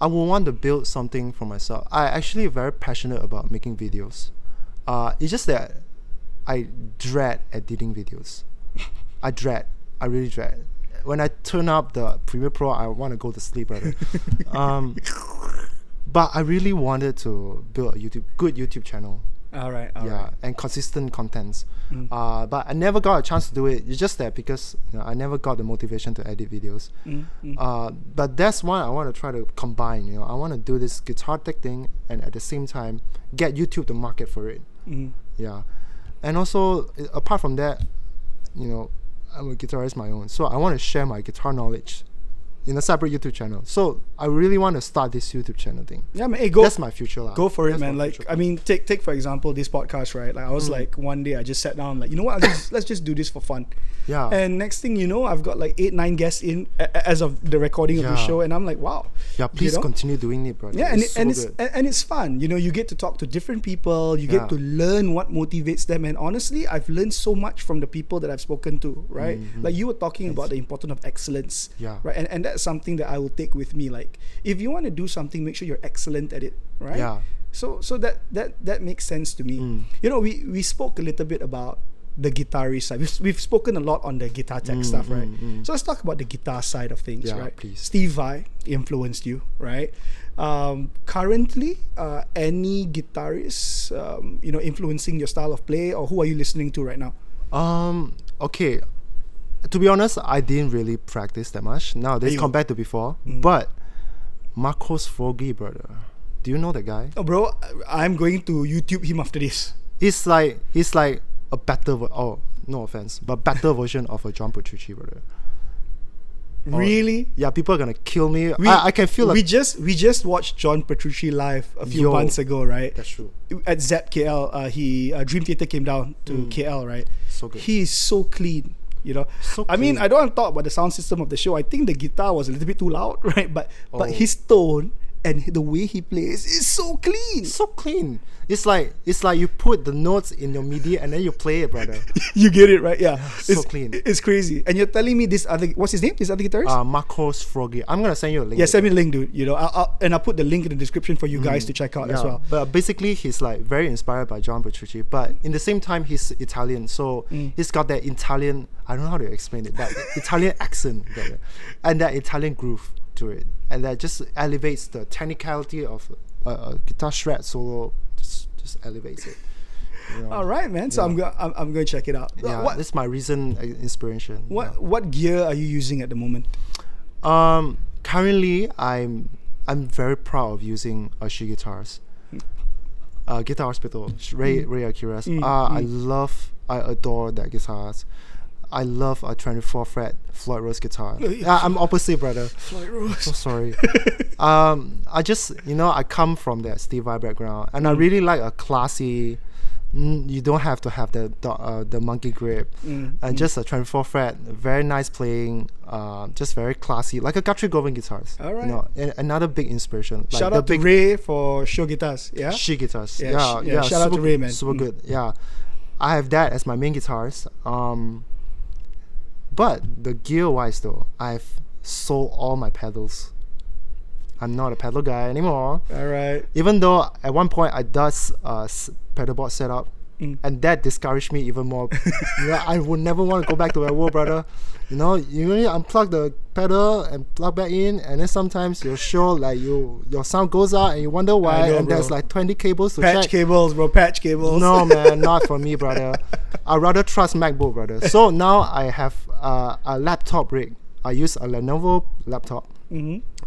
I will want to build something for myself. I actually very passionate about making videos. It's just that I dread editing videos. I really dread. When I turn up the Premiere Pro, I want to go to sleep, brother. But I really wanted to build a good YouTube channel. All right. And consistent contents. But I never got a chance to do it. It's just that because I never got the motivation to edit videos. But that's why I want to try to combine. I want to do this guitar tech thing and at the same time get YouTube to market for it. Yeah, and also apart from that, I'm a guitarist my own, so I want to share my guitar knowledge in a separate YouTube channel. So I really want to start this YouTube channel thing. Yeah, man. Hey, go. That's my future. Go for it, man. Like, I mean, take for example this podcast, right? Like, I was like, one day I just sat down, like, you know what? Let's just do this for fun. Yeah. And next thing you know, I've got like 8-9 guests in as of the recording of the show, and I'm like, wow. Yeah, please continue doing it, brother. Yeah, and it's fun. You get to talk to different people. You get to learn what motivates them. And honestly, I've learned so much from the people that I've spoken to. Right, like you were talking about the importance of excellence. Yeah. Right, and that's something that I will take with me. Like, if you want to do something, make sure you're excellent at it. Right. Yeah. So that makes sense to me. We spoke a little bit about the guitarist side. We've spoken a lot on the guitar tech stuff, right? So let's talk about the guitar side of things, right? Please. Steve Vai influenced you, right? Currently, any guitarists, influencing your style of play, or who are you listening to right now? Okay. To be honest, I didn't really practice that much nowadays compared to before. But Marcos Foggy, brother, do you know that guy? Oh, bro, I'm going to YouTube him after this. He's like a better no offense, but better version of a John Petrucci, brother. Really? Yeah, people are gonna kill me. I can feel like we just watched John Petrucci live a few months ago, right? That's true. At ZEP KL, he Dream Theater came down to KL, right? So good. He is so clean. So I mean, clean. I don't want to talk about the sound system of the show. I think the guitar was a little bit too loud, right? But his tone and the way he plays is so clean. So clean. It's like you put the notes in your MIDI and then you play it, brother. You get it, right? Yeah. So clean. It's crazy. And you're telling me what's his name? This other guitarist? Marcos Foggy. I'm gonna send you a link. Yeah, send me a link, dude. I'll put the link in the description for you guys to check out as well. But basically, he's like very inspired by John Petrucci, but in the same time, he's Italian, so he's got that Italian. I don't know how to explain it, but Italian accent, brother, and that Italian groove to it, and that just elevates the technicality of a guitar shred solo. Just elevates it. All right, man. So I'm going to check it out. Yeah, this is my recent inspiration. What gear are you using at the moment? Currently, I'm very proud of using She guitars. Guitar Hospital, Ray Akira's. I adore that guitars. I love a 24 fret Floyd Rose guitar. I'm opposite, brother. Floyd Rose. So sorry. I just, I come from that Steve Vai background, and I really like a classy. You don't have to have the monkey grip, and just a 24 fret, very nice playing, just very classy, like a Guthrie Govan guitars. All right. Another big inspiration. Like shout out to Ray for show guitars. Yeah. She guitars. Yeah. Yeah. Shout out to Ray, man. Super good. Yeah. I have that as my main guitars. But the gear wise though, I've sold all my pedals. I'm not a pedal guy anymore. All right. Even though at one point I does pedal board setup, and that discouraged me even more. I would never want to go back to that world, brother. You need to unplug the pedal and plug back in, and then sometimes your show like your sound goes out and you wonder why, and there's like 20 cables to patch check. cables, bro. Patch cables. No, man, not for me, brother. I'd rather trust MacBook, brother. So now I have a laptop rig. I use a Lenovo laptop.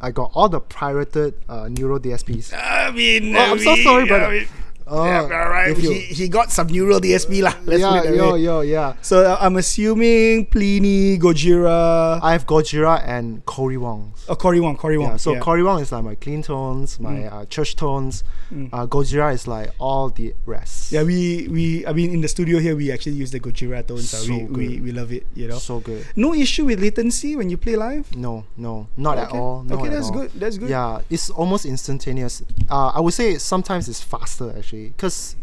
I got all the pirated Neuro DSPs. I'm so sorry, brother. Yeah, all right. He got some Neural DSP lah. Let's put it that way. Yeah. So I'm assuming Pliny, Gojira. I have Gojira and Cory Wong. Oh, Cory Wong. Yeah, so Cory Wong is like my clean tones, my church tones. Gojira is like all the rest. Yeah, I mean in the studio here we actually use the Gojira tones. So we love it, So good. No issue with latency when you play live? No, not at all. Okay, that's good. That's good. Yeah, it's almost instantaneous. I would say sometimes it's faster actually, because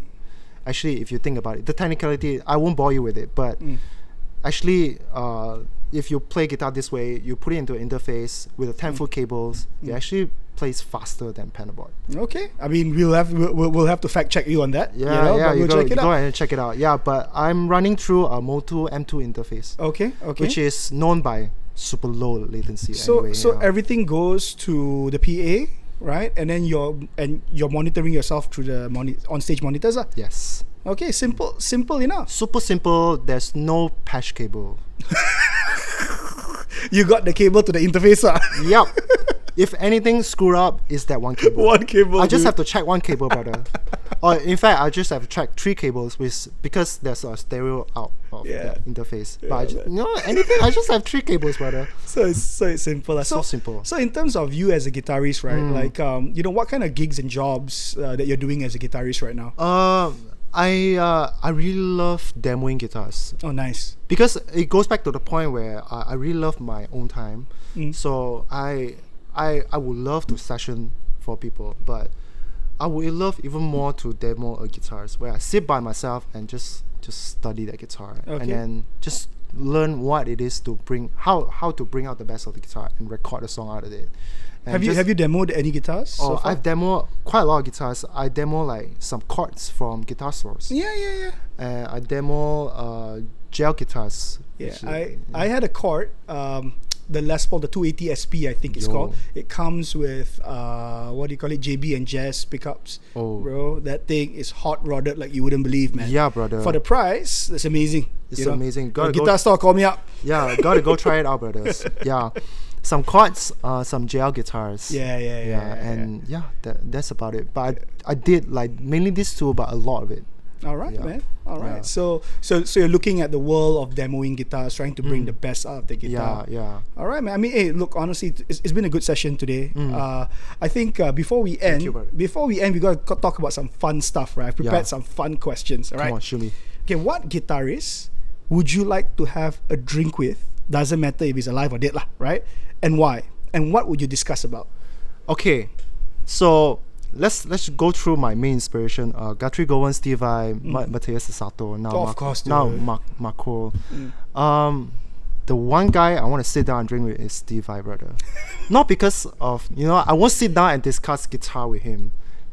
actually if you think about it, the technicality, I won't bore you with it, but actually if you play guitar this way, you put it into an interface with a 10-foot cables, it actually plays faster than pedalboard. Okay, I mean we'll have to fact check you on that. You go ahead and check it out. Yeah, but I'm running through a Moto M2 interface. Okay. Which is known by super low latency. So everything goes to the PA. right? And then you're monitoring yourself through the on-stage monitors. Yes. Okay, simple enough. Super simple. There's no patch cable. You got the cable to the interface. Yep. If anything screw up, it's that one cable. One cable. I just have to check one cable, brother. Or in fact, I just have to check 3 cables because there's a stereo out of the interface. But I just, anything, I just have 3 cables, brother. So it's simple. So simple. So in terms of you as a guitarist, right? Like, what kind of gigs and jobs that you're doing as a guitarist right now? I really love demoing guitars. Oh, nice. Because it goes back to the point where I really love my own time. So I would love to session for people, but I would love even more to demo a guitarist where I sit by myself and just study that guitar and then just learn what it is to bring how to bring out the best of the guitar and record a song out of it. And have you demoed any guitars? So far? I've demoed quite a lot of guitars. I demo like some chords from guitar stores. Yeah. And I demo gel guitars. Yeah, I had a chord. The Les Paul, the 280 SP, I think it's called. It comes with what do you call it? JB and Jazz pickups. Oh, bro, that thing is hot rodded like you wouldn't believe, man. Yeah, brother. For the price, that's amazing. It's amazing. Guitar store, call me up. Yeah, gotta go try it out, brothers. Yeah, some chords, some gel guitars. Yeah. That's about it. But I did like mainly these 2, but a lot of it. All right, man. All right. Yeah. So you're looking at the world of demoing guitars, trying to bring the best out of the guitar. Yeah. All right, man. I mean, hey, look, honestly, it's been a good session today. I think before we end, we got to talk about some fun stuff, right? I've prepared some fun questions. All right. Come on, show me. Okay, what guitarist would you like to have a drink with? Doesn't matter if he's alive or dead, lah, right? And why? And what would you discuss about? Okay, so let's go through my main inspiration. Guthrie Gowan, Steve Vai, Matthias Sato, now Marco. The one guy I want to sit down and drink with is Steve Vai, brother. Not because of I won't sit down and discuss guitar with him,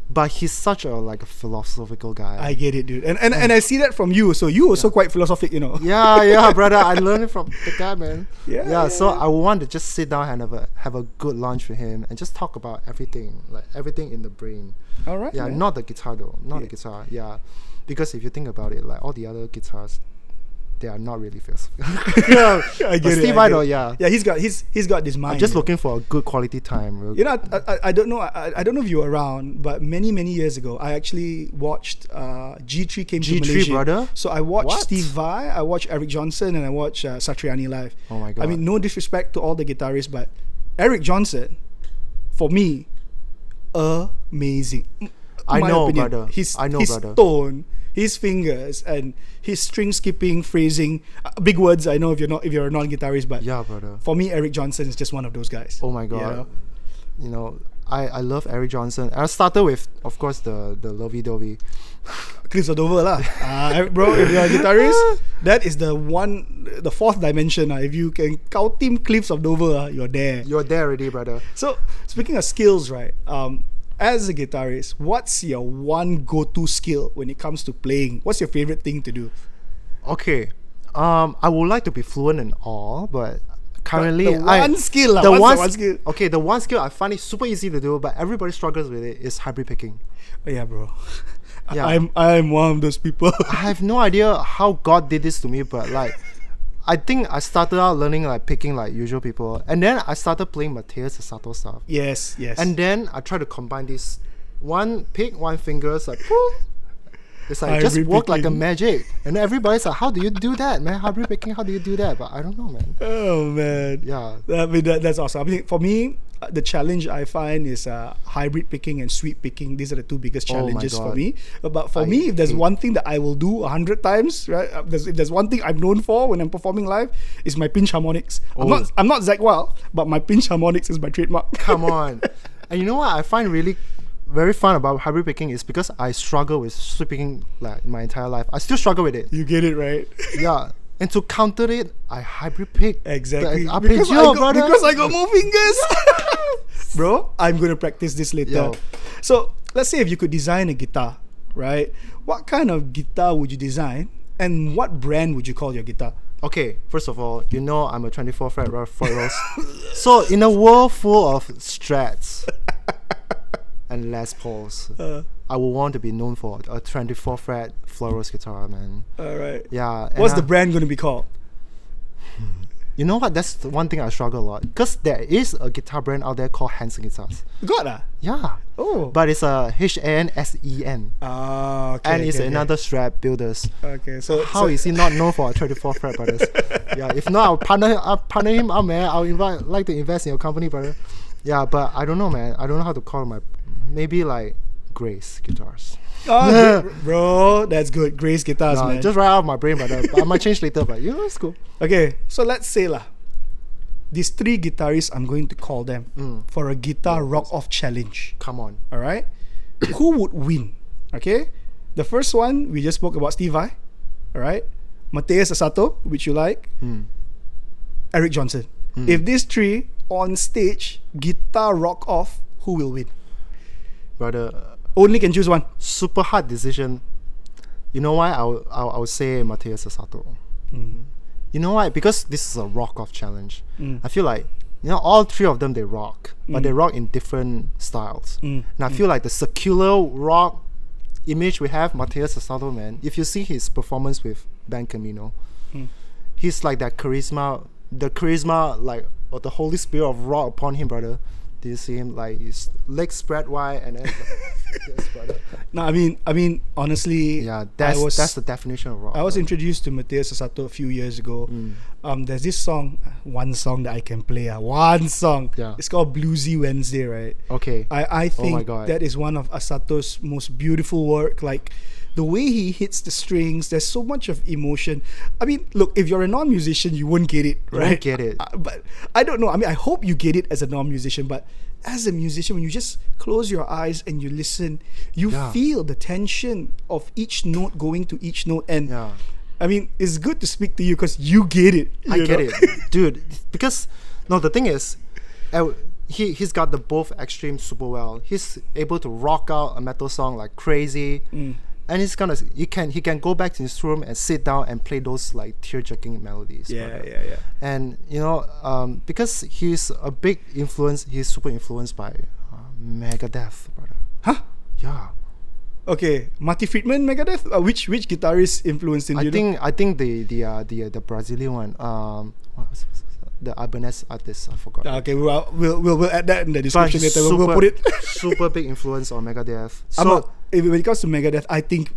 but he's such a philosophical guy. I get it, dude, and I see that from you. So you also quite philosophic, Yeah, brother. I learned it from the guy, man. Yeah. So I want to just sit down and have a good lunch with him and just talk about everything, like everything in the brain. All right. Yeah, man. not the guitar though, the guitar. Yeah, because if you think about it, like all the other guitars, they are not really philosophical. I get it. Steve Vai though, yeah, he's got this mind. I'm just looking for a good quality time. I don't know. I don't know if you were around, but many years ago, I actually watched G3 came to Malaysia. Brother. So I watched Steve Vai, I watched Eric Johnson, and I watched Satriani live. Oh my god! I mean, no disrespect to all the guitarists, but Eric Johnson, for me, amazing. I know, opinion, brother. His brother. tone, his fingers, and his string skipping, phrasing, big words. I know if you're a non-guitarist, but yeah, brother. For me, Eric Johnson is just one of those guys. Oh my god! I love Eric Johnson. I started with, of course, the Lovey Dovey. Cliffs of Dover lah. Bro, if you're a guitarist, that is the 4th dimension. If you can count team Cliffs of Dover, you're there. You're there already, brother. So speaking of skills, right? As a guitarist, what's your one go-to skill when it comes to playing? What's your favorite thing to do? Okay, I would like to be fluent in all, but currently the one skill. Okay, the one skill I find it super easy to do, but everybody struggles with it is hybrid picking. Oh, yeah, bro. Yeah. I'm one of those people. I have no idea how God did this to me, but I think I started out learning picking usual people, and then I started playing Matthias Sato stuff. Yes. And then I try to combine this one pick, one finger, boom. It's just work like a magic, and everybody's like, "How do you do that, man? Hybrid picking? How do you do that?" But I don't know, man. Oh man, yeah. I mean that's awesome. I mean, for me, the challenge I find is hybrid picking and sweep picking. These are the 2 biggest challenges for me. But for me, if there's one thing that I will do 100 times, right? If there's one thing I'm known for when I'm performing live, is my pinch harmonics. I'm not Zach Wild, but my pinch harmonics is my trademark. Come on. And you know what I find really very fun about hybrid picking is because I struggle with sweep picking my entire life. I still struggle with it. You get it, right? Yeah. And to counter it, I hybrid pick. Exactly. Because I got more fingers. Bro, I'm going to practice this later. Yo. So, let's say if you could design a guitar, right? What kind of guitar would you design? And what brand would you call your guitar? Okay, first of all, I'm a 24 fret Rose. So, in a world full of Strats, and Les Pauls. I would want to be known for a 24 fret Florals guitar, man. All right. Yeah. What's the brand going to be called? You know what? That's the one thing I struggle a lot. Because there is a guitar brand out there called Hansen guitars. Got ah? Yeah. Oh. But it's a Hansen. Ah, okay. And it's another strap builders. Okay. So how is he not known for a 24 fret, brothers? Yeah. If not, I'll partner him up, man. Like to invest in your company, brother. Yeah, but I don't know, man. I don't know how to call my... Maybe like Grace guitars. Oh, bro, that's good. Grace guitars, man. Just right out of my brain, but I might change later. But it's cool. Okay, so let's say these 3 guitarists, I'm going to call them for a guitar rock-off challenge. Come on. All right? Who would win? Okay? The first one, we just spoke about Steve Vai. All right? Matthias Asato, which you like. Eric Johnson. If these 3 on stage, guitar rock-off, who will win? Brother... Only can choose one. Super hard decision. You know why? I would say Matthias Asato. You know why? Because this is a rock-off challenge. I feel like, all 3 of them, they rock. But they rock in different styles. And I feel like the circular rock image we have, Matthias Asato, man, if you see his performance with Ben Camino, he's like that charisma, like, or the Holy Spirit of rock upon him, brother. Do you see him like his legs spread wide and then yes, brother. No, I mean honestly, that's the definition of rock. I was introduced to Matthias Asato a few years ago. There's this one song that I can play. One song. Yeah. It's called Bluesy Wednesday, right? Okay. I think that is one of Asato's most beautiful work. Like the way he hits the strings, there's so much of emotion. I mean, look, if you're a non-musician, you won't get it, right? You won't get it. But I don't know. I mean, I hope you get it as a non-musician, but as a musician, when you just close your eyes and you listen, you feel the tension of each note going to each note. And I mean, it's good to speak to you because you get it. I get it, dude. Because, the thing is, he's got the both extremes super well. He's able to rock out a metal song like crazy. And he can go back to his room and sit down and play those like tear-jerking melodies. Yeah. And because he's a big influence, he's super influenced by Megadeth, brother. Huh? Yeah. Okay, Marty Friedman, Megadeth. Which guitarist influenced him? I think the Brazilian one. What was the Ibanez artist, I forgot. Okay, we'll add that in the description later. We'll put it. Super big influence on Megadeth. So when it comes to Megadeth, I think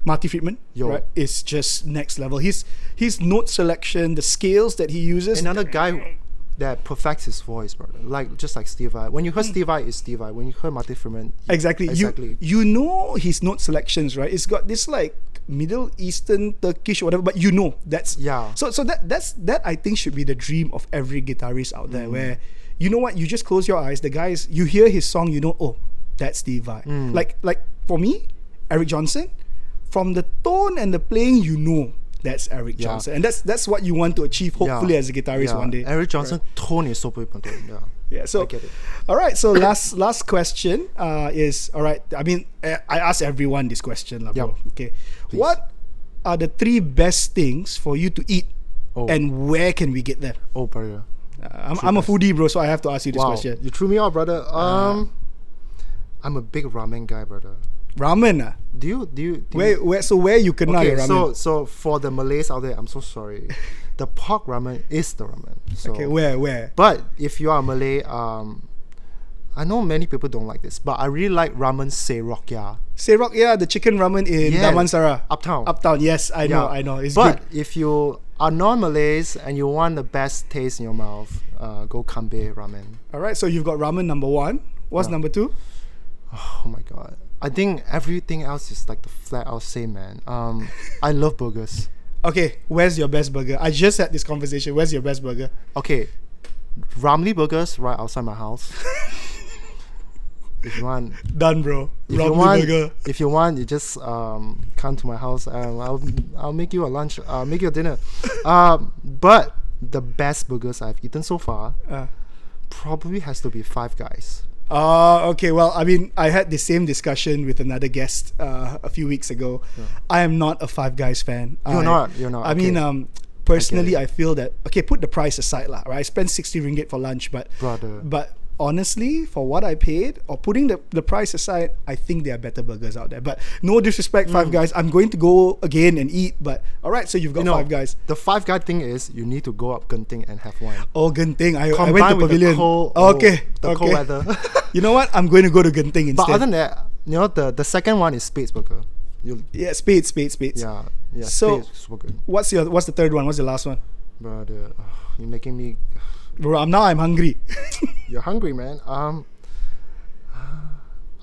Marty Friedman, right, is just next level. His note selection, the scales that he uses. Another guy that perfects his voice, brother. Just like Steve Vai. When you heard Steve Vai, it's Steve Vai. When you heard Marty Friedman, exactly. You know his note selections, right? It's got this like Middle Eastern, Turkish, whatever, but that's So that I think should be the dream of every guitarist out there, where you know what, you just close your eyes, the guys, you hear his song, you know, oh, that's Steve Vai. Like for me, Eric Johnson, from the tone and the playing, you know that's Eric Johnson, and that's what you want to achieve, hopefully, as a guitarist one day. Eric Johnson tone is super important. Yeah, so I get it. All right, so last question is, all right, I mean, I ask everyone this question, bro. Okay, please. What are the 3 best things for you to eat, and where can we get them? Oh, brother. I'm a foodie, bro, so I have to ask you this question. You threw me off, brother. I'm a big ramen guy, brother. Ramen? Do you where you can your ramen? So for the Malays out there, I'm so sorry. The pork ramen is the ramen. So, okay, where? But if you are Malay, I know many people don't like this, but I really like ramen Serok, Serok, the chicken ramen in Damansara. Uptown, yes, I know. It's but good. If you are non-Malays and you want the best taste in your mouth, go Kambe ramen. All right, so you've got ramen number 1. What's number 2? Oh my god. I think everything else is like the flat out same, man. I love burgers. Okay, where's your best burger? I just had this conversation. Where's your best burger? Okay, Ramly Burgers right outside my house. If you want, done, bro. Burger. If you want, you just come to my house. I'll make you a lunch. Make you a dinner. But the best burgers I've eaten so far probably has to be Five Guys. Okay, well, I mean, I had the same discussion with another guest a few weeks ago. I am not a Five Guys fan. You're not. I mean, personally, I feel that, okay, put the price aside, right? I spent 60 ringgit for lunch, but honestly, for what I paid, or putting the price aside, I think there are better burgers out there. But no disrespect, Five Guys. I'm going to go again and eat. But all right, so you've got Five Guys. The Five Guy thing is you need to go up Genting and have one. Oh, Genting. I went to Pavilion. The cold, cold weather. You know what? I'm going to go to Genting instead. But other than that, the second one is Spades Burger. Spades. Yeah. So, Spades is super good. what's the third one? What's the last one? Brother, you're making me. Bro, I'm hungry. You're hungry, man.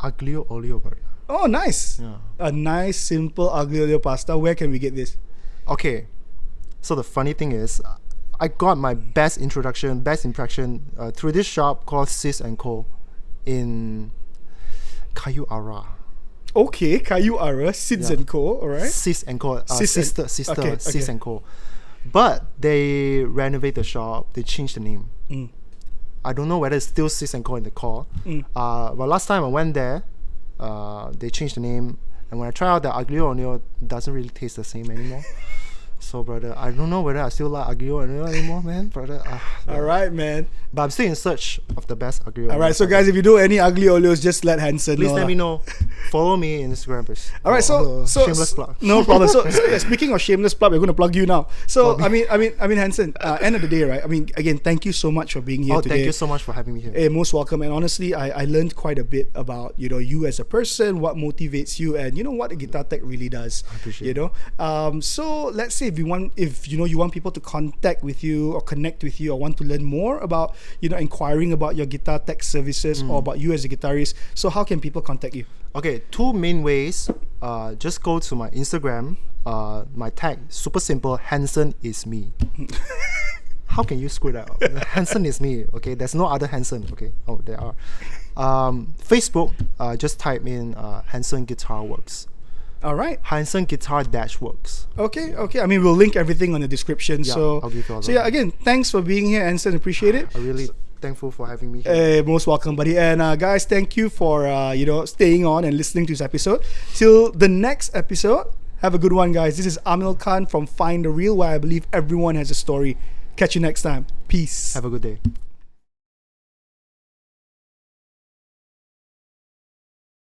Aglio olio burger. Oh, nice. Yeah. A nice, simple aglio olio pasta. Where can we get this? Okay. So the funny thing is, I got my best impression through this shop called Sis & Co. in Kayu Ara. Okay, Kayu Ara, Sis & Co. All right. Sis & Co. Sister, okay, Sis & Co. But they renovate the shop. They changed the name. I don't know whether it's still Sis & Co. in the core. But last time I went there, they changed the name. And when I try out the aglio olio, it doesn't really taste the same anymore. So, brother, I don't know whether I still like aglio olio anymore, man. Brother, all right, man. But I'm still in search of the best aglio olio. All right, so guys, if you do any aglio olios, just let Hansen know. Please let me know. Follow me on Instagram, please. All right, so shameless plug. No problem. So speaking of shameless plug, we're going to plug you now. So I mean, Hansen. End of the day, right? I mean, again, thank you so much for being here today. Thank you so much for having me here. Hey, most welcome. And honestly, I learned quite a bit about you as a person, what motivates you, and what a guitar tech really does. I appreciate it. So let's say if you want people to contact with you or connect with you or want to learn more about inquiring about your guitar tech services or about you as a guitarist, so how can people contact you? Okay, two main ways. Just go to my Instagram. My tag, super simple. Hansen is me. How can you screw that up? Hansen is me. Okay, there's no other Hansen. Okay, there are. Facebook. Just type in Hansen Guitar Works. All right. Hansen Guitar Works. Okay. I mean, we'll link everything on the description. Yeah, so I'll give you all yeah, again, thanks for being here, Hansen. Appreciate it. I really thankful for having me here. Most welcome, buddy. And guys, thank you for staying on and listening to this episode. Till the next episode, have a good one, guys. This is Amil Khan from Find the Real, where I believe everyone has a story. Catch you next time. Peace. Have a good day.